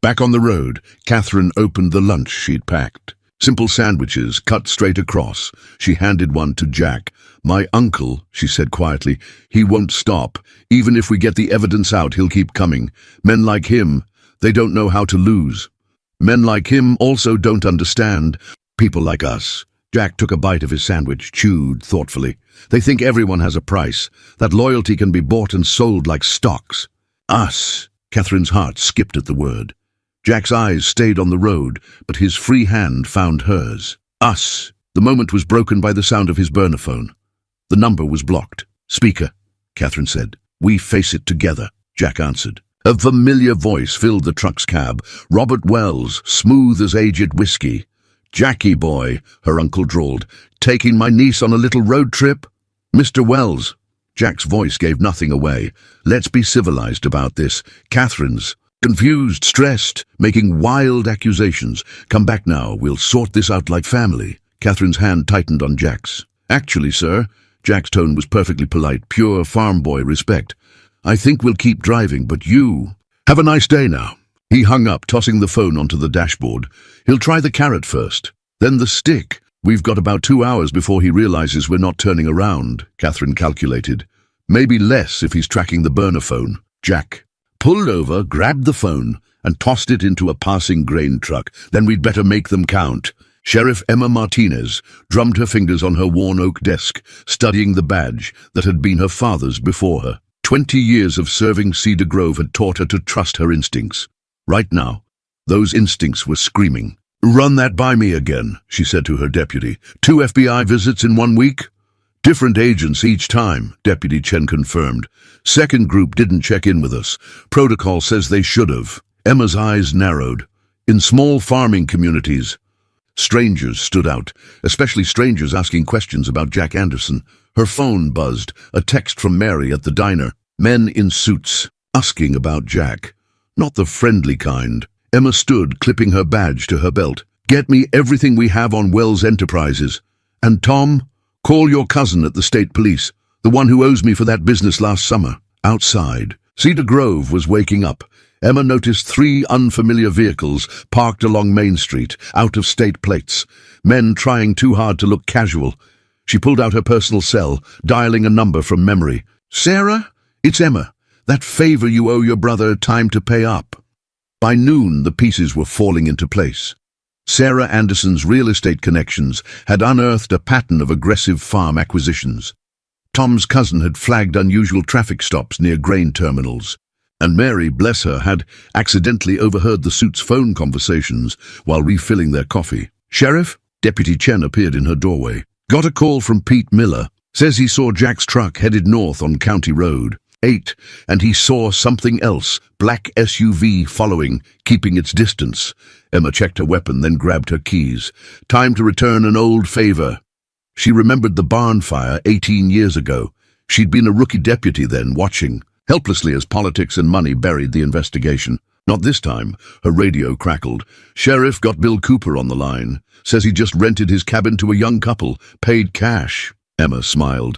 Back on the road, Catherine opened the lunch she'd packed. Simple sandwiches cut straight across. She handed one to Jack. "My uncle," she said quietly, "he won't stop. Even if we get the evidence out, he'll keep coming. Men like him, they don't know how to lose. Men like him also don't understand people like us." Jack took a bite of his sandwich, chewed thoughtfully. "They think everyone has a price, that loyalty can be bought and sold like stocks." "Us." Catherine's heart skipped at the word. Jack's eyes stayed on the road, but his free hand found hers. "Us." The moment was broken by the sound of his burner phone. The number was blocked. "Speaker," Catherine said. "We face it together," Jack answered. A familiar voice filled the truck's cab. Robert Wells, smooth as aged whiskey. "Jackie boy," her uncle drawled, "taking my niece on a little road trip?" "Mr. Wells." Jack's voice gave nothing away. "Let's be civilized about this. Catherine's confused, stressed, making wild accusations. Come back now, we'll sort this out like family." Catherine's hand tightened on Jack's. "Actually, sir," Jack's tone was perfectly polite, pure farm boy respect. "I think we'll keep driving, but you have a nice day now." He hung up, tossing the phone onto the dashboard. "He'll try the carrot first, then the stick. We've got about 2 hours before he realizes we're not turning around," Catherine calculated. "Maybe less if he's tracking the burner phone." Jack pulled over, grabbed the phone, and tossed it into a passing grain truck. "Then we'd better make them count." Sheriff Emma Martinez drummed her fingers on her worn oak desk, studying the badge that had been her father's before her. 20 years of serving Cedar Grove had taught her to trust her instincts. Right now, those instincts were screaming. "Run that by me again," she said to her deputy. "2 FBI visits in 1 week?" "Different agents each time," Deputy Chen confirmed. "Second group didn't check in with us. Protocol says they should have." Emma's eyes narrowed. "In small farming communities, strangers stood out, especially strangers asking questions about Jack Anderson." Her phone buzzed, a text from Mary at the diner. Men in suits, asking about Jack. Not the friendly kind. Emma stood, clipping her badge to her belt. "Get me everything we have on Wells Enterprises. And Tom, call your cousin at the state police, the one who owes me for that business last summer." Outside, Cedar Grove was waking up. Emma noticed 3 unfamiliar vehicles parked along Main Street, out-of-state plates. Men trying too hard to look casual. She pulled out her personal cell, dialing a number from memory. "Sarah? It's Emma. That favor you owe your brother, time to pay up." By noon, the pieces were falling into place. Sarah Anderson's real estate connections had unearthed a pattern of aggressive farm acquisitions. Tom's cousin had flagged unusual traffic stops near grain terminals. And Mary, bless her, had accidentally overheard the suit's phone conversations while refilling their coffee. "Sheriff?" Deputy Chen appeared in her doorway. "Got a call from Pete Miller. Says he saw Jack's truck headed north on County Road 8, and he saw something else, black SUV following, keeping its distance." Emma checked her weapon, then grabbed her keys. Time to return an old favor. She remembered the barn fire 18 years ago. She'd been a rookie deputy then, watching helplessly as politics and money buried the investigation. Not this time, her radio crackled. "Sheriff got Bill Cooper on the line. Says he just rented his cabin to a young couple, paid cash." Emma smiled.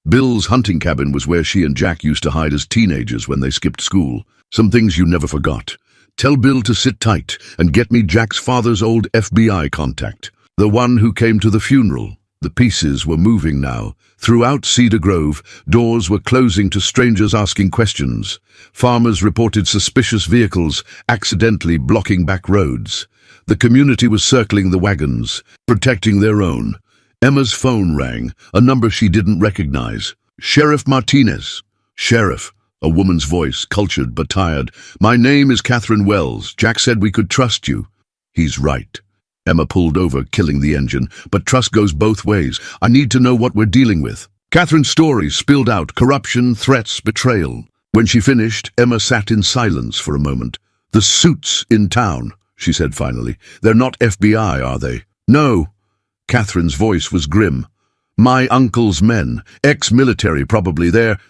Bill's hunting cabin was where she and Jack used to hide as teenagers when they skipped school. Some things you never forgot. "Tell Bill to sit tight and get me Jack's father's old FBI contact, the one who came to the funeral." The pieces were moving now. Throughout Cedar Grove, doors were closing to strangers asking questions. Farmers reported suspicious vehicles accidentally blocking back roads. The community was circling the wagons, protecting their own. Emma's phone rang, a number she didn't recognize. "Sheriff Martinez." "Sheriff," a woman's voice, cultured but tired. "My name is Catherine Wells. Jack said we could trust you." "He's right." Emma pulled over, killing the engine. "But trust goes both ways. I need to know what we're dealing with." Catherine's story spilled out: corruption, threats, betrayal. When she finished, Emma sat in silence for a moment. "The suits in town," she said finally. "They're not FBI, are they?" "No." Catherine's voice was grim. "My uncle's men, ex-military probably. They're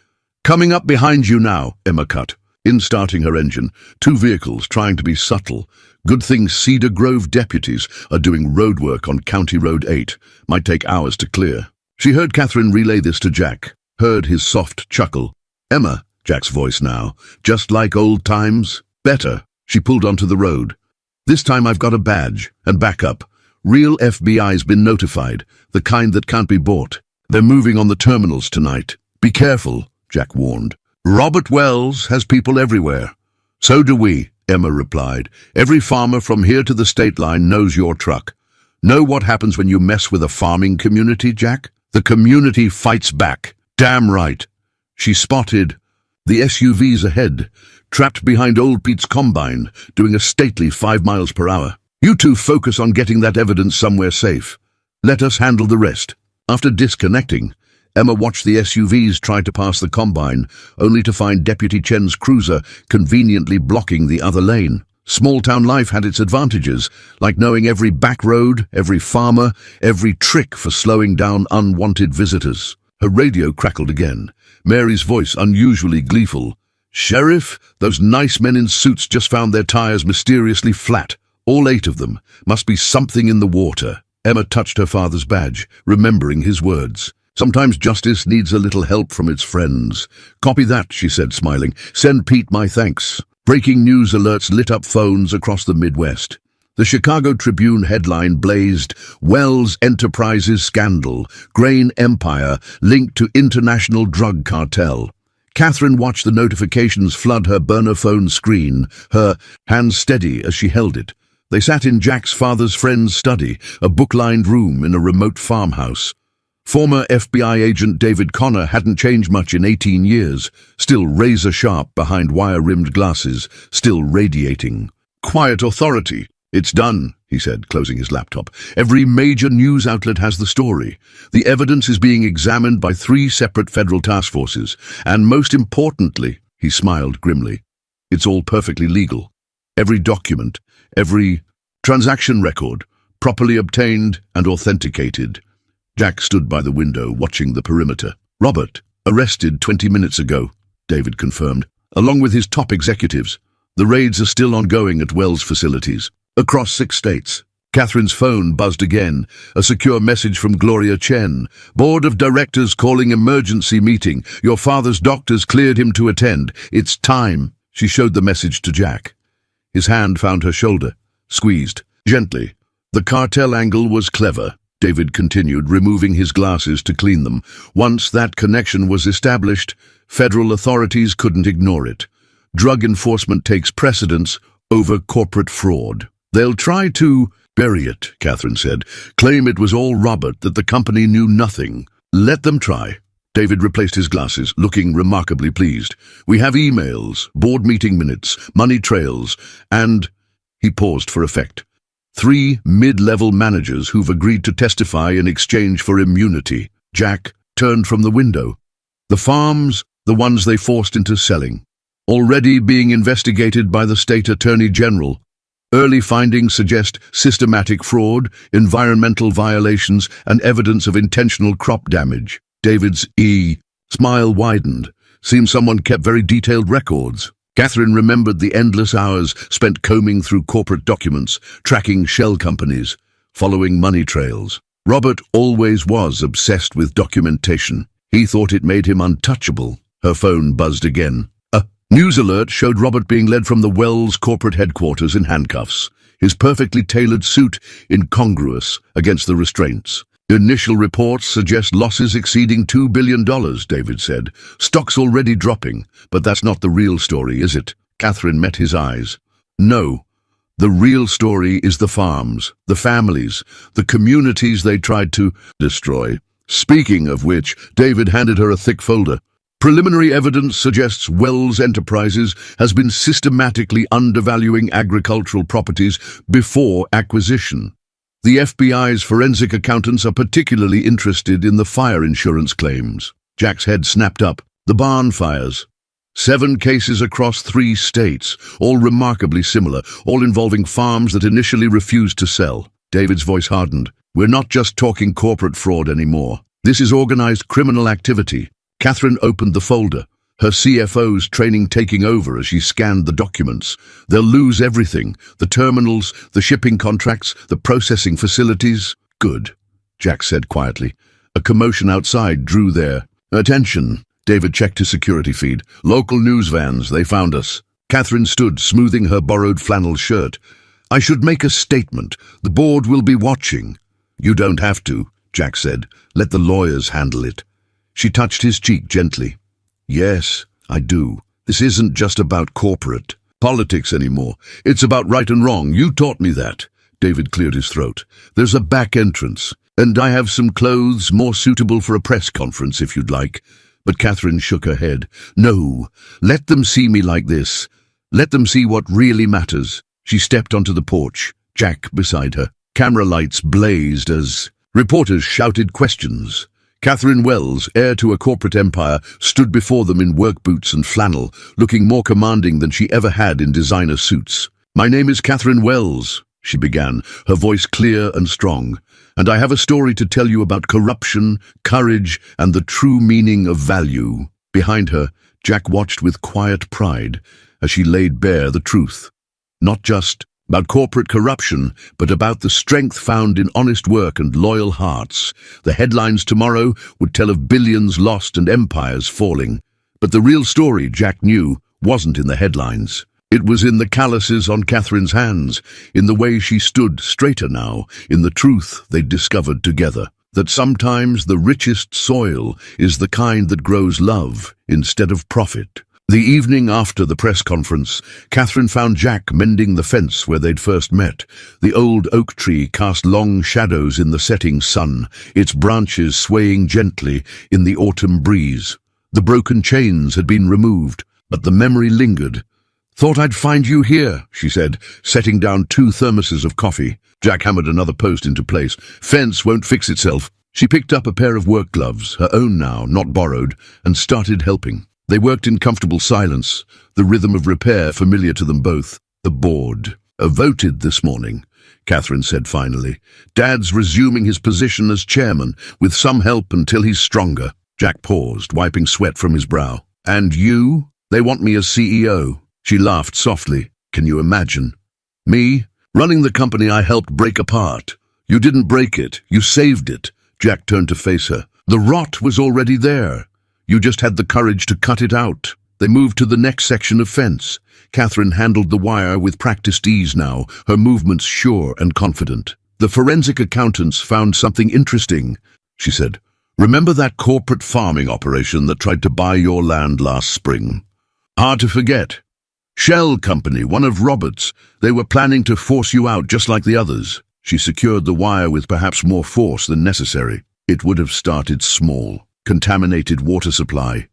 coming up behind you now," Emma cut in, starting her engine. 2 vehicles trying to be subtle. Good thing Cedar Grove deputies are doing road work on County Road 8. Might take hours to clear. She heard Catherine relay this to Jack, heard his soft chuckle. "Emma," Jack's voice now, "just like old times?" "Better." She pulled onto the road. "This time I've got a badge and backup. Real FBI's been notified, the kind that can't be bought. They're moving on the terminals tonight. Be careful," Jack warned. "Robert Wells has people everywhere." "So do we," Emma replied. "Every farmer from here to the state line knows your truck. Know what happens when you mess with a farming community, Jack? The community fights back." "Damn right." She spotted the SUVs ahead, trapped behind old Pete's combine, doing a stately 5 miles per hour. "You two focus on getting that evidence somewhere safe. Let us handle the rest." After disconnecting, Emma watched the SUVs try to pass the combine, only to find Deputy Chen's cruiser conveniently blocking the other lane. Small-town life had its advantages, like knowing every back road, every farmer, every trick for slowing down unwanted visitors. Her radio crackled again, Mary's voice unusually gleeful. "Sheriff, those nice men in suits just found their tires mysteriously flat. All 8 of them. Must be something in the water." Emma touched her father's badge, remembering his words. "Sometimes justice needs a little help from its friends." "Copy that," she said, smiling. "Send Pete my thanks." Breaking news alerts lit up phones across the Midwest. The Chicago Tribune headline blazed, "Wells Enterprises Scandal, Grain Empire Linked to International Drug Cartel." Catherine watched the notifications flood her burner phone screen, her hands steady as she held it. They sat in Jack's father's friend's study, a book-lined room in a remote farmhouse. Former FBI agent David Connor hadn't changed much in 18 years, still razor-sharp behind wire-rimmed glasses, still radiating quiet authority. "It's done," he said, closing his laptop. "Every major news outlet has the story. The evidence is being examined by 3 separate federal task forces, and most importantly," he smiled grimly, "it's all perfectly legal. Every document, every transaction record, properly obtained and authenticated." Jack stood by the window, watching the perimeter. "Robert, arrested 20 minutes ago," David confirmed, "along with his top executives. The raids are still ongoing at Wells facilities, across 6 states. Catherine's phone buzzed again, a secure message from Gloria Chen. "Board of Directors calling emergency meeting. Your father's doctors cleared him to attend. It's time." She showed the message to Jack. His hand found her shoulder, squeezed, gently. "The cartel angle was clever," David continued, removing his glasses to clean them. "Once that connection was established, federal authorities couldn't ignore it. Drug enforcement takes precedence over corporate fraud. They'll try to bury it," Catherine said. "Claim it was all Robert, that the company knew nothing. Let them try." David replaced his glasses, looking remarkably pleased. "We have emails, board meeting minutes, money trails, and—" He paused for effect. 3 mid-level managers who've agreed to testify in exchange for immunity." Jack turned from the window. "The farms, the ones they forced into selling, already being investigated by the state attorney general. Early findings suggest systematic fraud, environmental violations, and evidence of intentional crop damage." David's smile widened. "Seems someone kept very detailed records." Catherine remembered the endless hours spent combing through corporate documents, tracking shell companies, following money trails. Robert always was obsessed with documentation. He thought it made him untouchable. Her phone buzzed again. A news alert showed Robert being led from the Wells corporate headquarters in handcuffs, his perfectly tailored suit incongruous against the restraints. "Initial reports suggest losses exceeding $2 billion, David said. "Stock's already dropping, but that's not the real story, is it?" Catherine met his eyes. "No. The real story is the farms, the families, the communities they tried to destroy." Speaking of which, David handed her a thick folder. "Preliminary evidence suggests Wells Enterprises has been systematically undervaluing agricultural properties before acquisition. The FBI's forensic accountants are particularly interested in the fire insurance claims." Jack's head snapped up. "The barn fires. 7 cases across 3 states, all remarkably similar, all involving farms that initially refused to sell." David's voice hardened. "We're not just talking corporate fraud anymore. This is organized criminal activity." Catherine opened the folder, her CFO's training taking over as she scanned the documents. "They'll lose everything, the terminals, the shipping contracts, the processing facilities." "Good," Jack said quietly. A commotion outside drew their attention. David checked his security feed. "Local news vans, they found us." Catherine stood, smoothing her borrowed flannel shirt. "I should make a statement. The board will be watching." "You don't have to," Jack said. "Let the lawyers handle it." She touched his cheek gently. "Yes, I do. This isn't just about corporate politics anymore. It's about right and wrong. You taught me that." David cleared his throat. "There's a back entrance, and I have some clothes more suitable for a press conference if you'd like." But Catherine shook her head. "No, let them see me like this. Let them see what really matters." She stepped onto the porch, Jack beside her. Camera lights blazed as reporters shouted questions. Catherine Wells, heir to a corporate empire, stood before them in work boots and flannel, looking more commanding than she ever had in designer suits. "My name is Catherine Wells," she began, her voice clear and strong, "and I have a story to tell you about corruption, courage, and the true meaning of value." Behind her, Jack watched with quiet pride as she laid bare the truth. Not just about corporate corruption, but about the strength found in honest work and loyal hearts. The headlines tomorrow would tell of billions lost and empires falling. But the real story, Jack knew, wasn't in the headlines. It was in the calluses on Catherine's hands, in the way she stood straighter now, in the truth they'd discovered together. That sometimes the richest soil is the kind that grows love instead of profit. The evening after the press conference, Catherine found Jack mending the fence where they'd first met. The old oak tree cast long shadows in the setting sun, its branches swaying gently in the autumn breeze. The broken chains had been removed, but the memory lingered. "Thought I'd find you here," she said, setting down 2 thermoses of coffee. Jack hammered another post into place. "Fence won't fix itself." She picked up a pair of work gloves, her own now, not borrowed, and started helping. They worked in comfortable silence, the rhythm of repair familiar to them both. "The board voted this morning," Catherine said finally. "Dad's resuming his position as chairman, with some help until he's stronger." Jack paused, wiping sweat from his brow. "And you? They want me as CEO." She laughed softly. "Can you imagine? Me, running the company I helped break apart. You didn't break it, you saved it." Jack turned to face her. "The rot was already there. You just had the courage to cut it out." They moved to the next section of fence. Catherine handled the wire with practiced ease now, her movements sure and confident. "The forensic accountants found something interesting," she said. "Remember that corporate farming operation that tried to buy your land last spring? Hard to forget. Shell Company, one of Robert's. They were planning to force you out just like the others." She secured the wire with perhaps more force than necessary. It would have started small. Contaminated water supply,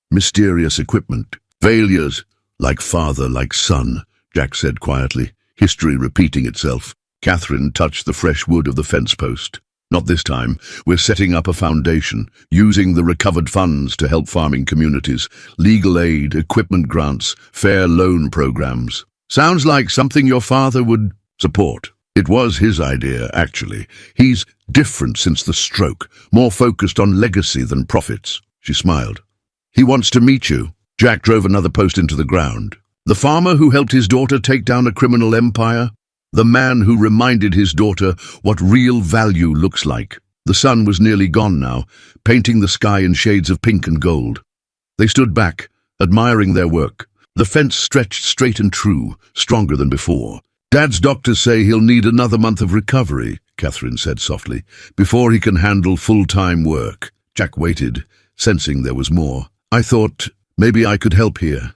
mysterious equipment, failures, like father, like son, Jack said quietly, history repeating itself. Catherine touched the fresh wood of the fence post. "Not this time. We're setting up a foundation, using the recovered funds to help farming communities, legal aid, equipment grants, fair loan programs." "Sounds like something your father would support." It was his idea, actually. He's different since the stroke, more focused on legacy than profits. She smiled. "He wants to meet you." Jack drove another post into the ground. "The farmer who helped his daughter take down a criminal empire? The man who reminded his daughter what real value looks like." The sun was nearly gone now, painting the sky in shades of pink and gold. They stood back, admiring their work. The fence stretched straight and true, stronger than before. "Dad's doctors say he'll need another month of recovery," Catherine said softly, "before he can handle full-time work." Jack waited, sensing there was more. "I thought maybe I could help here.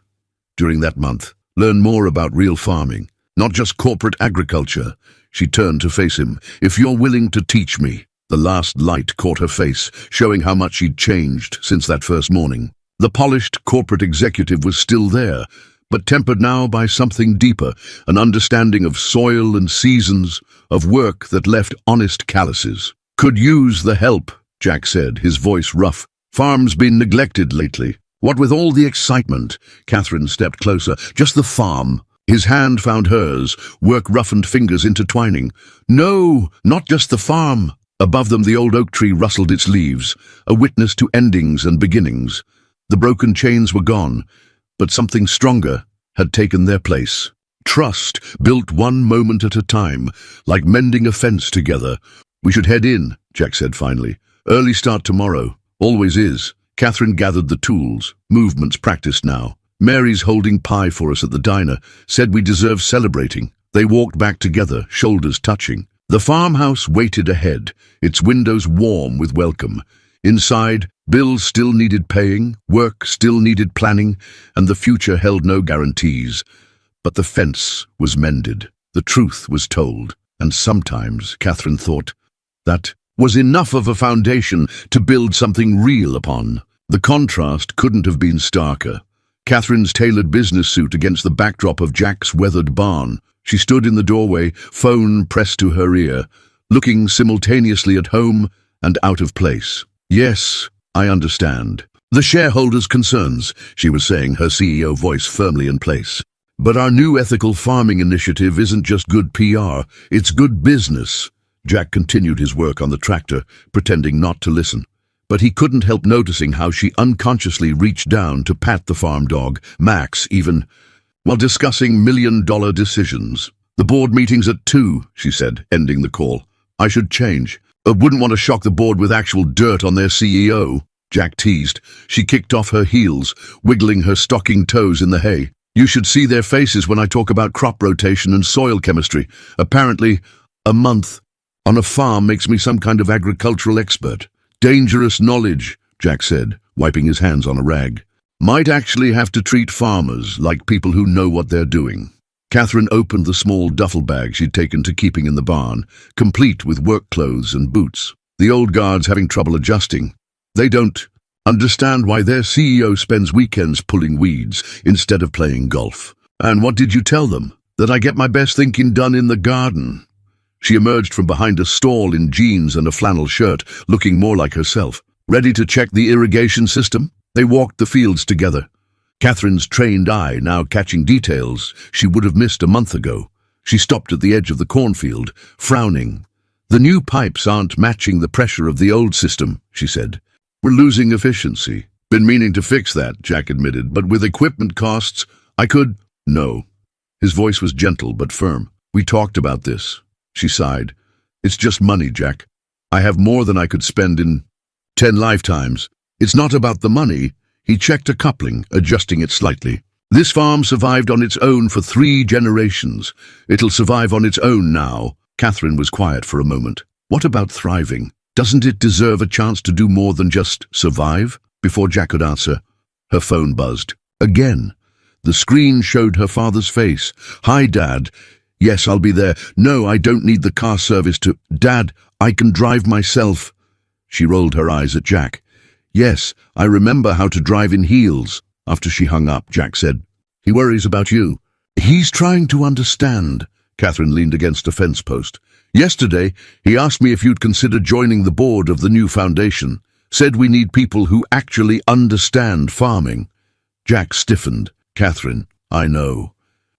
During that month, learn more about real farming, not just corporate agriculture." She turned to face him. "If you're willing to teach me." The last light caught her face, showing how much she'd changed since that first morning. The polished corporate executive was still there, but tempered now by something deeper, an understanding of soil and seasons, of work that left honest calluses. "Could use the help," Jack said, his voice rough. "Farm's been neglected lately." "What with all the excitement?" Catherine stepped closer. "Just the farm." His hand found hers, work-roughened fingers intertwining. "No, not just the farm." Above them the old oak tree rustled its leaves, a witness to endings and beginnings. The broken chains were gone, but something stronger had taken their place. Trust, built one moment at a time, like mending a fence together. "We should head in," Jack said finally. "Early start tomorrow. Always is." Catherine gathered the tools, movements practiced now. "Mary's holding pie for us at the diner, said we deserve celebrating." They walked back together, shoulders touching. The farmhouse waited ahead, its windows warm with welcome. Inside, bills still needed paying, work still needed planning, and the future held no guarantees. But the fence was mended, the truth was told, and sometimes, Catherine thought, that was enough of a foundation to build something real upon. The contrast couldn't have been starker. Catherine's tailored business suit against the backdrop of Jack's weathered barn. She stood in the doorway, phone pressed to her ear, looking simultaneously at home and out of place. "Yes, I understand. The shareholders' concerns," she was saying, her CEO voice firmly in place. But our new ethical farming initiative isn't just good PR, it's good business. Jack continued his work on the tractor, pretending not to listen. But he couldn't help noticing how she unconsciously reached down to pat the farm dog, Max, even while discussing million-dollar decisions. "The board meeting's at 2, she said, ending the call. "I should change. I wouldn't want to shock the board with actual dirt on their CEO." Jack teased. She kicked off her heels, wiggling her stocking toes in the hay. "You should see their faces when I talk about crop rotation and soil chemistry. Apparently, a month on a farm makes me some kind of agricultural expert." "Dangerous knowledge," Jack said, wiping his hands on a rag. "Might actually have to treat farmers like people who know what they're doing." Catherine opened the small duffel bag she'd taken to keeping in the barn, complete with work clothes and boots. "The old guard's having trouble adjusting. They don't understand why their CEO spends weekends pulling weeds instead of playing golf." "And what did you tell them?" "That I get my best thinking done in the garden." She emerged from behind a stall in jeans and a flannel shirt, looking more like herself. "Ready to check the irrigation system?" They walked the fields together, Catherine's trained eye now catching details she would have missed a month ago. She stopped at the edge of the cornfield, frowning. "The new pipes aren't matching the pressure of the old system," she said. "We're losing efficiency." "Been meaning to fix that," Jack admitted, "but with equipment costs, I could—" "No." His voice was gentle but firm. "We talked about this." She sighed. "It's just money, Jack. I have more than I could spend in 10 lifetimes. It's not about the money." He checked a coupling, adjusting it slightly. "This farm survived on its own for 3 generations. It'll survive on its own now." Catherine was quiet for a moment. "What about thriving? Doesn't it deserve a chance to do more than just survive?" Before Jack could answer, her phone buzzed. Again. The screen showed her father's face. "Hi, Dad. Yes, I'll be there. No, I don't need the car service to— Dad, I can drive myself." She rolled her eyes at Jack. "Yes, I remember how to drive in heels." After she hung up, Jack said, "He worries about you." "He's trying to understand." Catherine leaned against a fence post. "Yesterday, he asked me if you'd consider joining the board of the new foundation. Said we need people who actually understand farming." Jack stiffened. "Catherine, I know."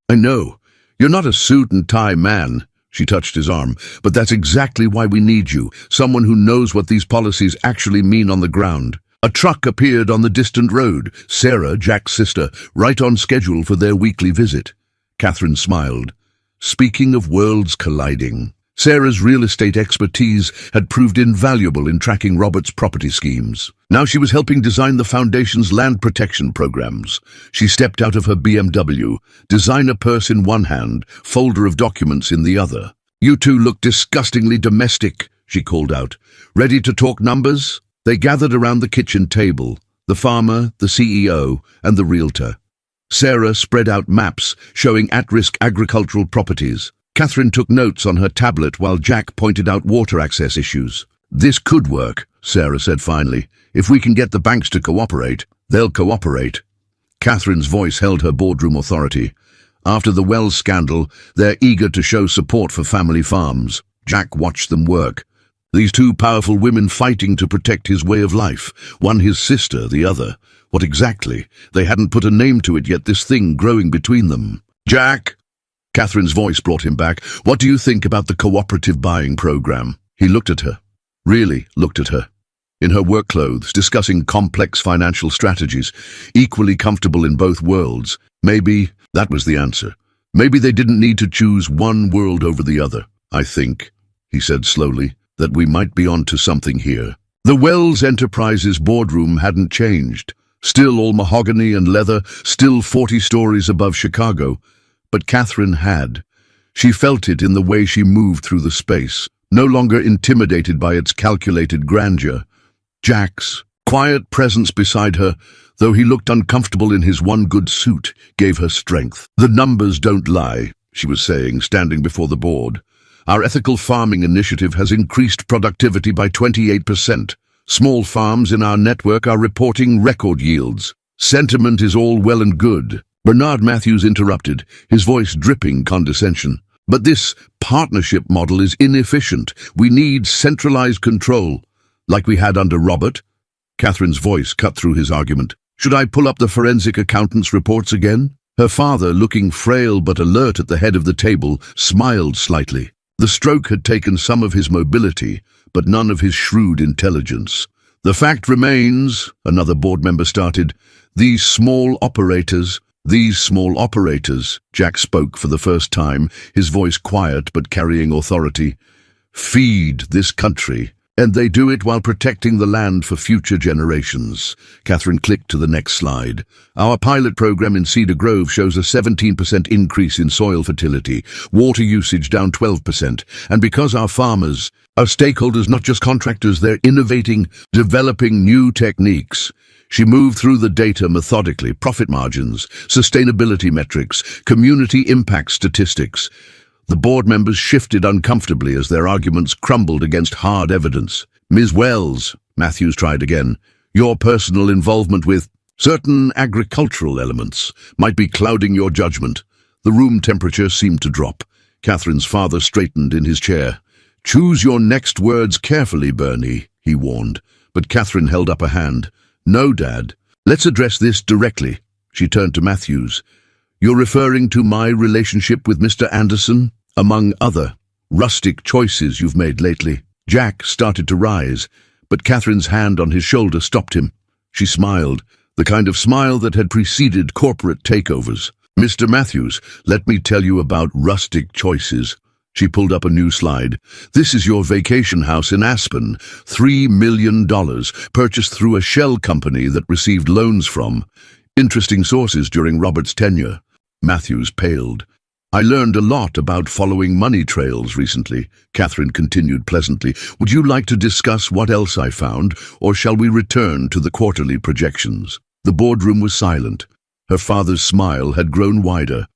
"I know. You're not a suit and tie man." She touched his arm. "But that's exactly why we need you. Someone who knows what these policies actually mean on the ground." A truck appeared on the distant road. Sarah, Jack's sister, right on schedule for their weekly visit. Catherine smiled. Speaking of worlds colliding, Sarah's real estate expertise had proved invaluable in tracking Robert's property schemes. Now she was helping design the foundation's land protection programs. She stepped out of her BMW, designer purse in one hand, folder of documents in the other. "You two look disgustingly domestic," she called out. "Ready to talk numbers?" They gathered around the kitchen table, the farmer, the CEO, and the realtor. Sarah spread out maps showing at-risk agricultural properties. Catherine took notes on her tablet while Jack pointed out water access issues. "This could work," Sarah said finally. "If we can get the banks to cooperate, they'll cooperate." Catherine's voice held her boardroom authority. After the Wells scandal, they're eager to show support for family farms. Jack watched them work. These 2 powerful women fighting to protect his way of life. One his sister, the other. What exactly? They hadn't put a name to it yet, this thing growing between them. "Jack!" Catherine's voice brought him back. "What do you think about the cooperative buying program?" He looked at her. Really looked at her. In her work clothes, discussing complex financial strategies, equally comfortable in both worlds. Maybe that was the answer. Maybe they didn't need to choose one world over the other. "I think," he said slowly, "that we might be onto something here." The Wells Enterprises boardroom hadn't changed. Still all mahogany and leather, still 40 stories above Chicago. But Catherine had. She felt it in the way she moved through the space, no longer intimidated by its calculated grandeur. Jack's quiet presence beside her, though he looked uncomfortable in his one good suit, gave her strength. "The numbers don't lie," she was saying, standing before the board. "Our ethical farming initiative has increased productivity by 28%. Small farms in our network are reporting record yields. Sentiment is all well and good." Bernard Matthews interrupted, his voice dripping condescension. "But this partnership model is inefficient. We need centralized control, like we had under Robert." Catherine's voice cut through his argument. "Should I pull up the forensic accountant's reports again?" Her father, looking frail but alert at the head of the table, smiled slightly. The stroke had taken some of his mobility, but none of his shrewd intelligence. "The fact remains," another board member started, these small operators, Jack spoke for the first time, his voice quiet but carrying authority, "feed this country, and they do it while protecting the land for future generations." Catherine clicked to the next slide. "Our pilot program in Cedar Grove shows a 17% increase in soil fertility, water usage down 12%, and because our farmers, our stakeholders, not just contractors, they're innovating, developing new techniques." She moved through the data methodically: profit margins, sustainability metrics, community impact statistics. The board members shifted uncomfortably as their arguments crumbled against hard evidence. "Ms. Wells," Matthews tried again, "your personal involvement with certain agricultural elements might be clouding your judgment." The room temperature seemed to drop. Catherine's father straightened in his chair. "Choose your next words carefully, Bernie," he warned, but Catherine held up a hand. "No, Dad. Let's address this directly." She turned to Matthews. "You're referring to my relationship with Mr. Anderson, among other rustic choices you've made lately." Jack started to rise, but Catherine's hand on his shoulder stopped him. She smiled, the kind of smile that had preceded corporate takeovers. "Mr. Matthews, let me tell you about rustic choices." She pulled up a new slide. "This is your vacation house in Aspen, $3 million, purchased through a shell company that received loans from interesting sources during Robert's tenure." Matthews paled. "I learned a lot about following money trails recently," Catherine continued pleasantly. "Would you like to discuss what else I found, or shall we return to the quarterly projections?" The boardroom was silent. Her father's smile had grown wider.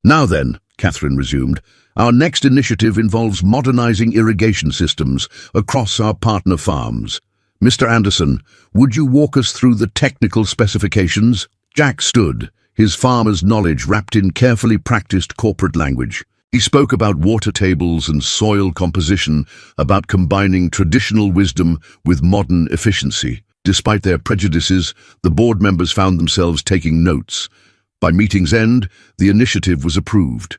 "Now then," Catherine resumed, "our next initiative involves modernizing irrigation systems across our partner farms. Mr. Anderson, would you walk us through the technical specifications?" Jack stood, his farmer's knowledge wrapped in carefully practiced corporate language. He spoke about water tables and soil composition, about combining traditional wisdom with modern efficiency. Despite their prejudices, the board members found themselves taking notes. By meeting's end, the initiative was approved.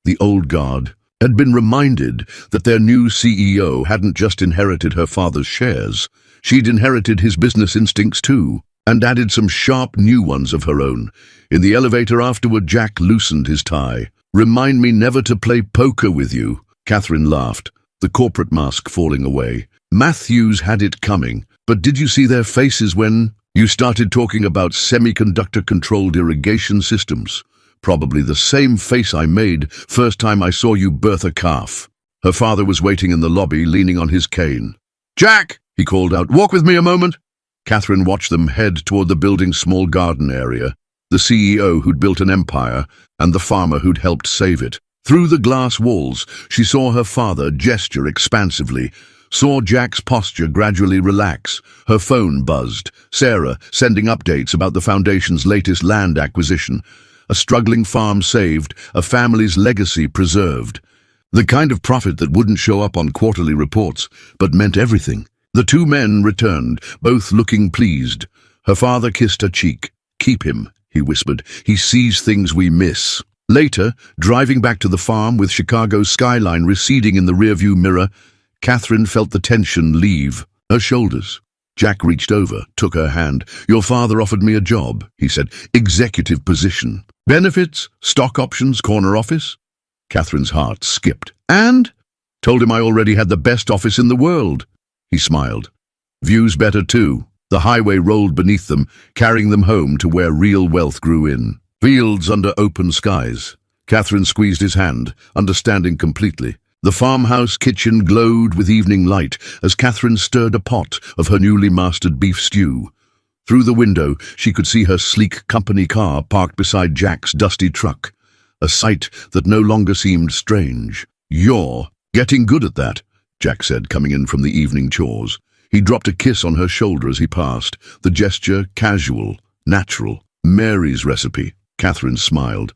The old guard had been reminded that their new CEO hadn't just inherited her father's shares. She'd inherited his business instincts too, and added some sharp new ones of her own. In the elevator afterward, Jack loosened his tie. "Remind me never to play poker with you." Catherine laughed, the corporate mask falling away. Matthews had it coming, but did you see their faces when you started talking about semiconductor-controlled irrigation systems? Probably the same face I made first time I saw you birth a calf. Her father was waiting in the lobby, leaning on his cane. "Jack," he called out, "walk with me a moment." Catherine watched them head toward the building's small garden area, the CEO who'd built an empire and the farmer who'd helped save it. Through the glass walls, she saw her father gesture expansively, saw Jack's posture gradually relax. Her phone buzzed, Sarah sending updates about the foundation's latest land acquisition. A struggling farm saved, a family's legacy preserved. The kind of profit that wouldn't show up on quarterly reports, but meant everything. The two men returned, both looking pleased. Her father kissed her cheek. "Keep him," he whispered. "He sees things we miss." Later, driving back to the farm with Chicago's skyline receding in the rearview mirror, Catherine felt the tension leave her shoulders. Jack reached over, took her hand. "Your father offered me a job," he said. "Executive position. Benefits, stock options, corner office." Catherine's heart skipped. "And?" "Told him I already had the best office in the world." He smiled. "Views better too." The highway rolled beneath them, carrying them home to where real wealth grew in. Fields under open skies. Catherine squeezed his hand, understanding completely. The farmhouse kitchen glowed with evening light as Catherine stirred a pot of her newly mastered beef stew. Through the window, she could see her sleek company car parked beside Jack's dusty truck, a sight that no longer seemed strange. "You're getting good at that," Jack said, coming in from the evening chores. He dropped a kiss on her shoulder as he passed, the gesture casual, natural. "Mary's recipe." Catherine smiled.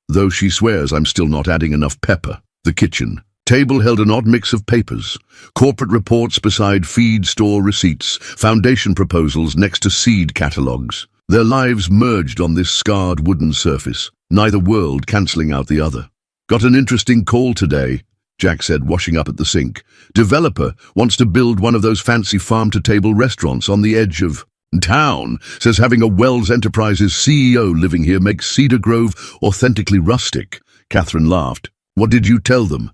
"Though she swears I'm still not adding enough pepper." The kitchen. Table held an odd mix of papers. Corporate reports beside feed store receipts, foundation proposals next to seed catalogs. Their lives merged on this scarred wooden surface, neither world cancelling out the other. "Got an interesting call today," Jack said, washing up at the sink. "Developer wants to build one of those fancy farm-to-table restaurants on the edge of town. Says having a Wells Enterprises CEO living here makes Cedar Grove authentically rustic." Catherine laughed. "What did you tell them?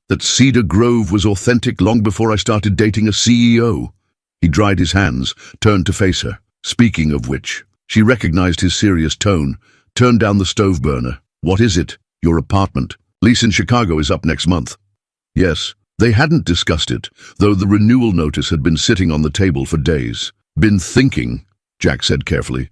That Cedar Grove was authentic long before I started dating a CEO?" He dried his hands, turned to face her. "Speaking of which," she recognized his serious tone, turned down the stove burner. "What is it? Your apartment? Lease in Chicago is up next month." Yes, they hadn't discussed it, though the renewal notice had been sitting on the table for days. "Been thinking," Jack said carefully.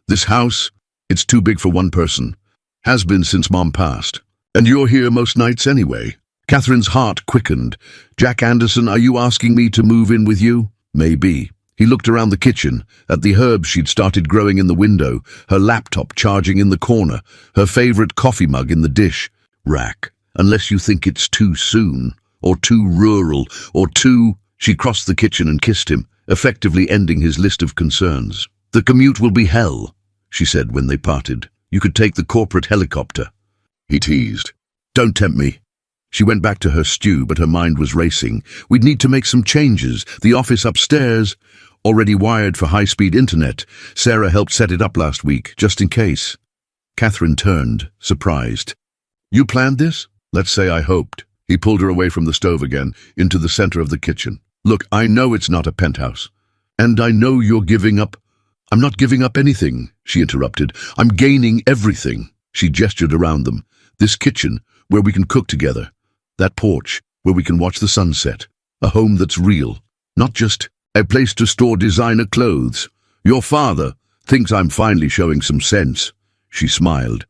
"This house, it's too big for one person. Has been since Mom passed. And you're here most nights anyway." Catherine's heart quickened. "Jack Anderson, are you asking me to move in with you?" "Maybe." He looked around the kitchen, at the herbs she'd started growing in the window, her laptop charging in the corner, her favorite coffee mug in the dish rack. "Unless you think it's too soon, or too rural, or too—" She crossed the kitchen and kissed him, effectively ending his list of concerns. "The commute will be hell," she said when they parted. "You could take the corporate helicopter." He teased. "Don't tempt me." She went back to her stew, but her mind was racing. "We'd need to make some changes. The office upstairs, already wired for high-speed internet. Sarah helped set it up last week, just in case." Catherine turned, surprised. "You planned this?" "Let's say I hoped." He pulled her away from the stove again, into the center of the kitchen. "Look, I know it's not a penthouse. And I know you're giving up—" "I'm not giving up anything," she interrupted. "I'm gaining everything." She gestured around them. "This kitchen, where we can cook together. That porch, where we can watch the sunset. A home that's real, not just a place to store designer clothes. Your father thinks I'm finally showing some sense." She smiled.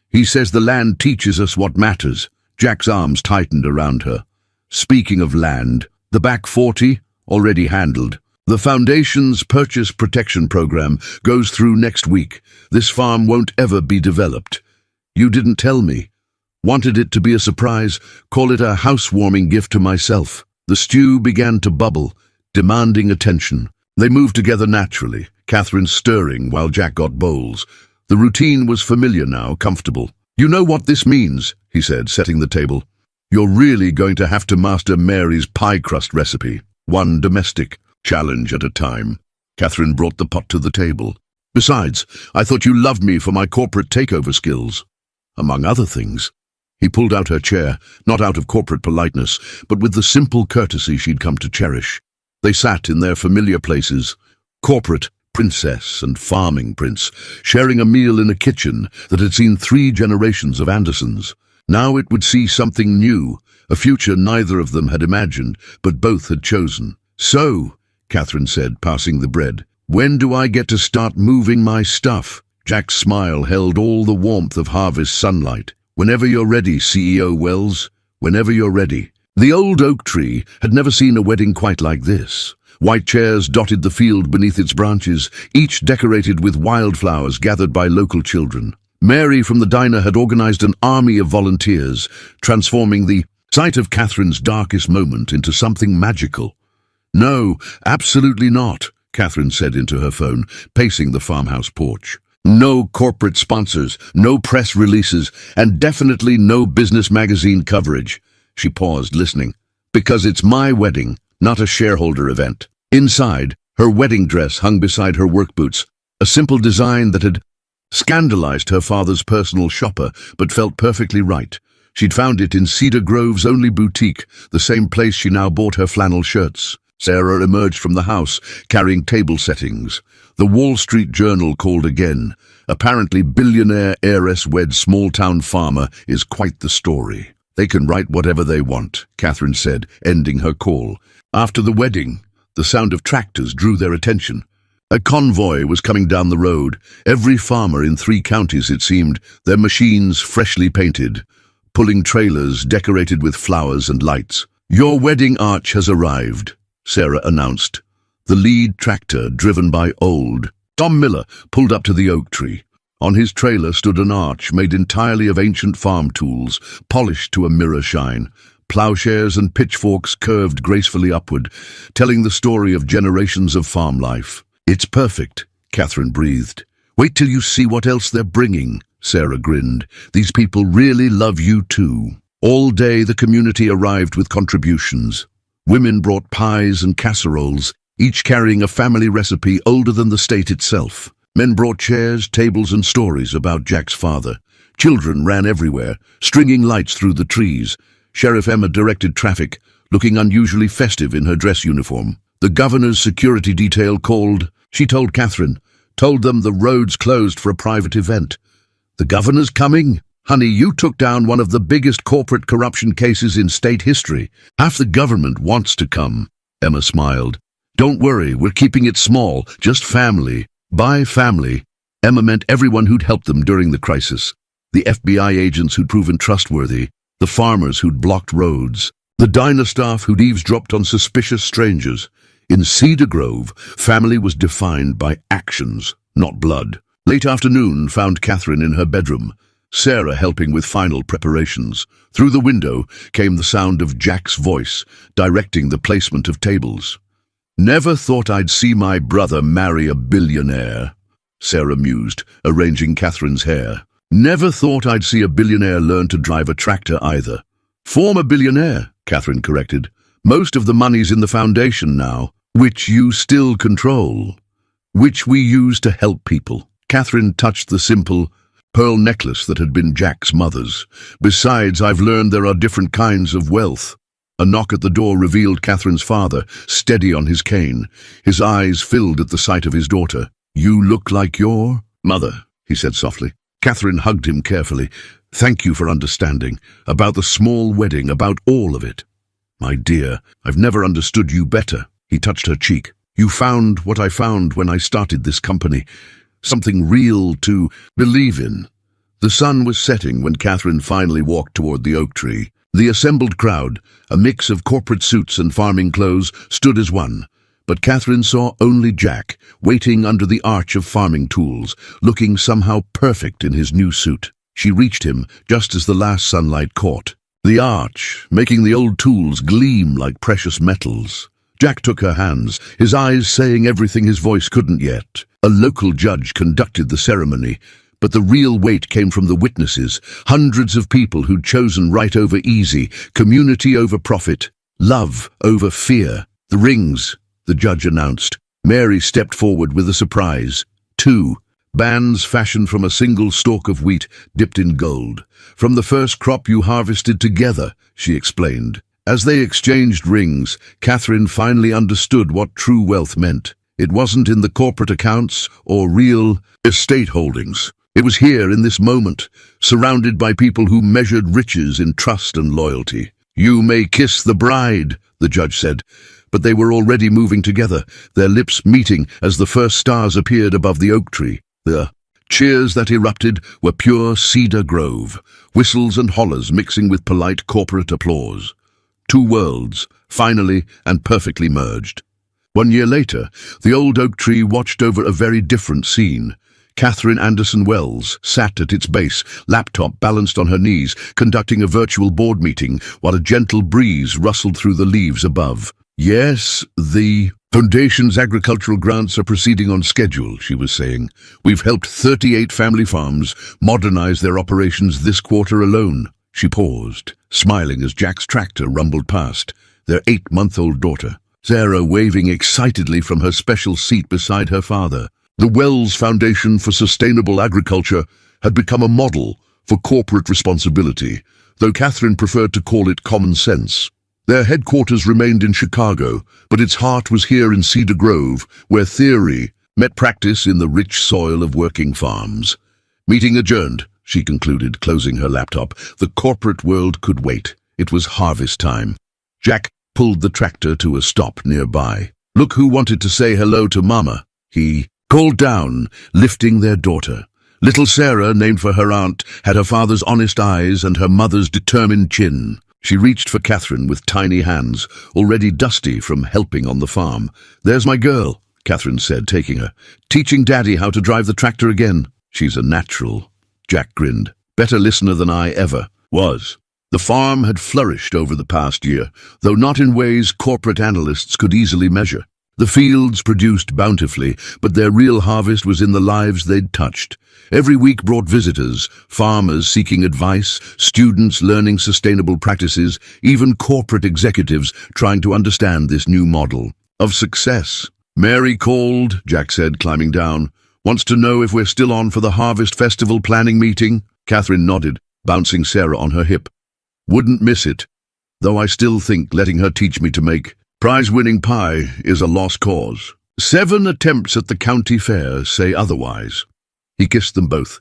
"He says the land teaches us what matters." Jack's arms tightened around her. "Speaking of land, the back 40, already handled. The Foundation's Purchase Protection Program goes through next week. This farm won't ever be developed. You didn't tell me. Wanted it to be a surprise, call it a housewarming gift to myself." The stew began to bubble, demanding attention. They moved together naturally, Catherine stirring while Jack got bowls. The routine was familiar now, comfortable. "You know what this means," he said, setting the table. "You're really going to have to master Mary's pie crust recipe, one domestic challenge at a time." Catherine brought the pot to the table. "Besides, I thought you loved me for my corporate takeover skills." "Among other things." He pulled out her chair, not out of corporate politeness, but with the simple courtesy she'd come to cherish. They sat in their familiar places, corporate princess and farming prince, sharing a meal in a kitchen that had seen 3 generations of Andersons. Now it would see something new, a future neither of them had imagined, but both had chosen. "So," Catherine said, passing the bread, "when do I get to start moving my stuff?" Jack's smile held all the warmth of harvest sunlight. "Whenever you're ready, CEO Wells, whenever you're ready." The old oak tree had never seen a wedding quite like this. White chairs dotted the field beneath its branches, each decorated with wildflowers gathered by local children. Mary from the diner had organized an army of volunteers, transforming the sight of Catherine's darkest moment into something magical. "No, absolutely not," Catherine said into her phone, pacing the farmhouse porch. "No corporate sponsors, no press releases, and definitely no business magazine coverage." She paused, listening. "Because it's my wedding, not a shareholder event." Inside, her wedding dress hung beside her work boots, a simple design that had scandalized her father's personal shopper, but felt perfectly right. She'd found it in Cedar Grove's only boutique, the same place she now bought her flannel shirts. Sarah emerged from the house, carrying table settings. The Wall Street Journal called again. Apparently, billionaire heiress weds small-town farmer is quite the story. "They can write whatever they want," Catherine said, ending her call. After the wedding, the sound of tractors drew their attention. A convoy was coming down the road, every farmer in 3 counties, it seemed, their machines freshly painted, pulling trailers decorated with flowers and lights. "Your wedding arch has arrived," Sarah announced. The lead tractor, driven by old Tom Miller, pulled up to the oak tree. On his trailer stood an arch made entirely of ancient farm tools, polished to a mirror shine. Plowshares and pitchforks curved gracefully upward, telling the story of generations of farm life. "It's perfect," Catherine breathed. Wait till you see what else they're bringing, Sarah grinned. These people really love you too. All day the community arrived with contributions. Women brought pies and casseroles, each carrying a family recipe older than the state itself. Men brought chairs, tables, and stories about Jack's father. Children ran everywhere, stringing lights through the trees. Sheriff Emma directed traffic, looking unusually festive in her dress uniform. The governor's security detail called. She told Catherine, told them the roads closed for a private event. The governor's coming? Honey, you took down one of the biggest corporate corruption cases in state history. Half the government wants to come. Emma smiled. Don't worry, we're keeping it small, just family. By family, Emma meant everyone who'd helped them during the crisis. The FBI agents who'd proven trustworthy, the farmers who'd blocked roads, the diner staff who'd eavesdropped on suspicious strangers. In Cedar Grove, family was defined by actions, not blood. Late afternoon found Catherine in her bedroom, Sarah helping with final preparations. Through the window came the sound of Jack's voice, directing the placement of tables. Never thought I'd see my brother marry a billionaire, Sarah mused, arranging Catherine's hair. Never thought I'd see a billionaire learn to drive a tractor either. Former billionaire, Catherine corrected. Most of the money's in the foundation now, which you still control, which we use to help people. Catherine touched the simple pearl necklace that had been Jack's mother's. Besides, I've learned there are different kinds of wealth. A knock at the door revealed Catherine's father, steady on his cane. His eyes filled at the sight of his daughter. You look like your mother, he said softly. Catherine hugged him carefully. Thank you for understanding. About the small wedding, about all of it. My dear, I've never understood you better. He touched her cheek. You found what I found when I started this company. Something real to believe in. The sun was setting when Catherine finally walked toward the oak tree. The assembled crowd, a mix of corporate suits and farming clothes, stood as one. But Catherine saw only Jack, waiting under the arch of farming tools, looking somehow perfect in his new suit. She reached him just as the last sunlight caught the arch, making the old tools gleam like precious metals. Jack took her hands, his eyes saying everything his voice couldn't yet. A local judge conducted the ceremony, but the real weight came from the witnesses, hundreds of people who'd chosen right over easy, community over profit, love over fear. The rings, the judge announced. Mary stepped forward with a surprise. 2 bands fashioned from a single stalk of wheat dipped in gold. From the first crop you harvested together, she explained. As they exchanged rings, Catherine finally understood what true wealth meant. It wasn't in the corporate accounts or real estate holdings. It was here in this moment, surrounded by people who measured riches in trust and loyalty. You may kiss the bride, the judge said, but they were already moving together, their lips meeting as the first stars appeared above the oak tree. The cheers that erupted were pure Cedar Grove, whistles and hollers mixing with polite corporate applause. 2 worlds, finally and perfectly merged. 1 year later, the old oak tree watched over a very different scene. Catherine Anderson Wells sat at its base, laptop balanced on her knees, conducting a virtual board meeting while a gentle breeze rustled through the leaves above. Yes, the Foundation's agricultural grants are proceeding on schedule, she was saying. We've helped 38 family farms modernize their operations this quarter alone. She paused, smiling as Jack's tractor rumbled past, their 8-month-old daughter, Sarah waving excitedly from her special seat beside her father. The Wells Foundation for Sustainable Agriculture had become a model for corporate responsibility, though Catherine preferred to call it common sense. Their headquarters remained in Chicago, but its heart was here in Cedar Grove, where theory met practice in the rich soil of working farms. Meeting adjourned, she concluded, closing her laptop. The corporate world could wait. It was harvest time. Jack pulled the tractor to a stop nearby. Look who wanted to say hello to Mama, he called down, lifting their daughter. Little Sarah, named for her aunt, had her father's honest eyes and her mother's determined chin. She reached for Catherine with tiny hands, already dusty from helping on the farm. There's my girl, Catherine said, taking her. Teaching Daddy how to drive the tractor again. She's a natural. Jack grinned. Better listener than I ever was. The farm had flourished over the past year, though not in ways corporate analysts could easily measure. The fields produced bountifully, but their real harvest was in the lives they'd touched. Every week brought visitors, farmers seeking advice, students learning sustainable practices, even corporate executives trying to understand this new model of success. "Mary called," Jack said, climbing down. "Wants to know if we're still on for the Harvest Festival planning meeting?" Catherine nodded, bouncing Sarah on her hip. "Wouldn't miss it, though I still think letting her teach me to make prize-winning pie is a lost cause. 7 attempts at the county fair say otherwise." He kissed them both.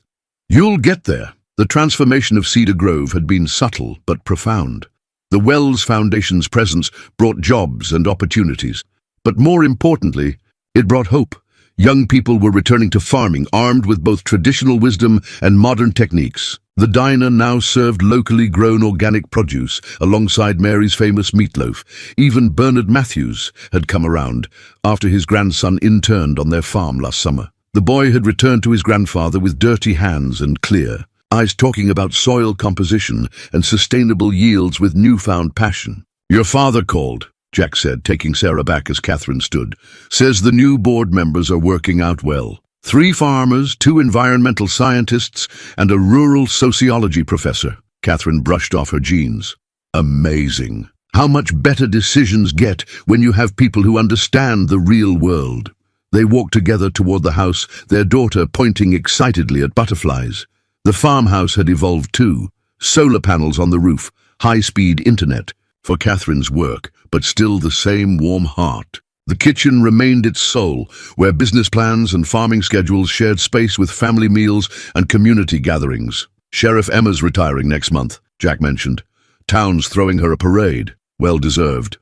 "You'll get there." The transformation of Cedar Grove had been subtle but profound. The Wells Foundation's presence brought jobs and opportunities. But more importantly, it brought hope. Young people were returning to farming, armed with both traditional wisdom and modern techniques. The diner now served locally grown organic produce, alongside Mary's famous meatloaf. Even Bernard Matthews had come around, after his grandson interned on their farm last summer. The boy had returned to his grandfather with dirty hands and clear eyes, talking about soil composition and sustainable yields with newfound passion. "Your father called," Jack said, taking Sarah back as Catherine stood. "Says the new board members are working out well. 3 farmers, 2 environmental scientists, and a rural sociology professor." Catherine brushed off her jeans. "Amazing. How much better decisions get when you have people who understand the real world." They walked together toward the house, their daughter pointing excitedly at butterflies. The farmhouse had evolved too. Solar panels on the roof, high-speed internet for Catherine's work, but still the same warm heart. The kitchen remained its soul, where business plans and farming schedules shared space with family meals and community gatherings. "Sheriff Emma's retiring next month," Jack mentioned. "Town's throwing her a parade. Well deserved.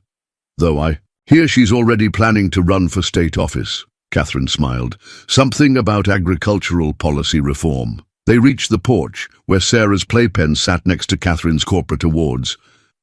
Though I hear she's already planning to run for state office." Catherine smiled. "Something about agricultural policy reform." They reached the porch, where Sarah's playpen sat next to Catherine's corporate awards.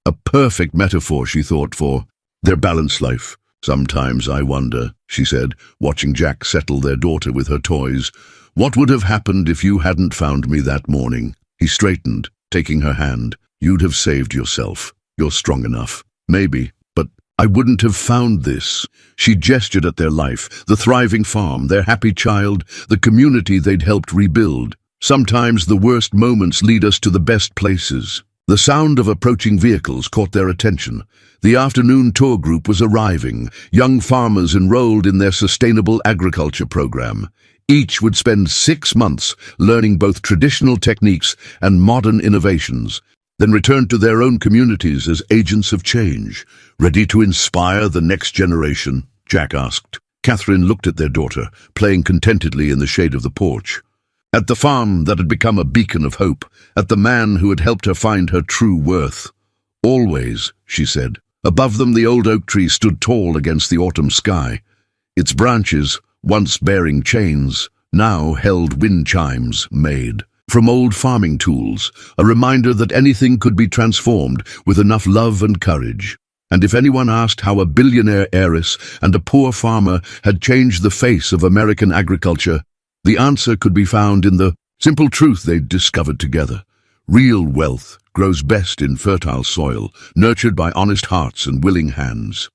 A perfect metaphor, she thought, for their balanced life. "Sometimes I wonder," she said, watching Jack settle their daughter with her toys, "what would have happened if you hadn't found me that morning?" He straightened, taking her hand. "You'd have saved yourself. You're strong enough. Maybe, but I wouldn't have found this." She gestured at their life, the thriving farm, their happy child, the community they'd helped rebuild. "Sometimes the worst moments lead us to the best places." The sound of approaching vehicles caught their attention. The afternoon tour group was arriving, young farmers enrolled in their sustainable agriculture program. Each would spend 6 months learning both traditional techniques and modern innovations, then return to their own communities as agents of change. "Ready to inspire the next generation?" Jack asked. Catherine looked at their daughter, playing contentedly in the shade of the porch. At the farm that had become a beacon of hope, at the man who had helped her find her true worth. "Always," she said. Above them the old oak tree stood tall against the autumn sky. Its branches, once bearing chains, now held wind chimes made from old farming tools, a reminder that anything could be transformed with enough love and courage. And if anyone asked how a billionaire heiress and a poor farmer had changed the face of American agriculture, the answer could be found in the simple truth they'd discovered together. Real wealth grows best in fertile soil, nurtured by honest hearts and willing hands.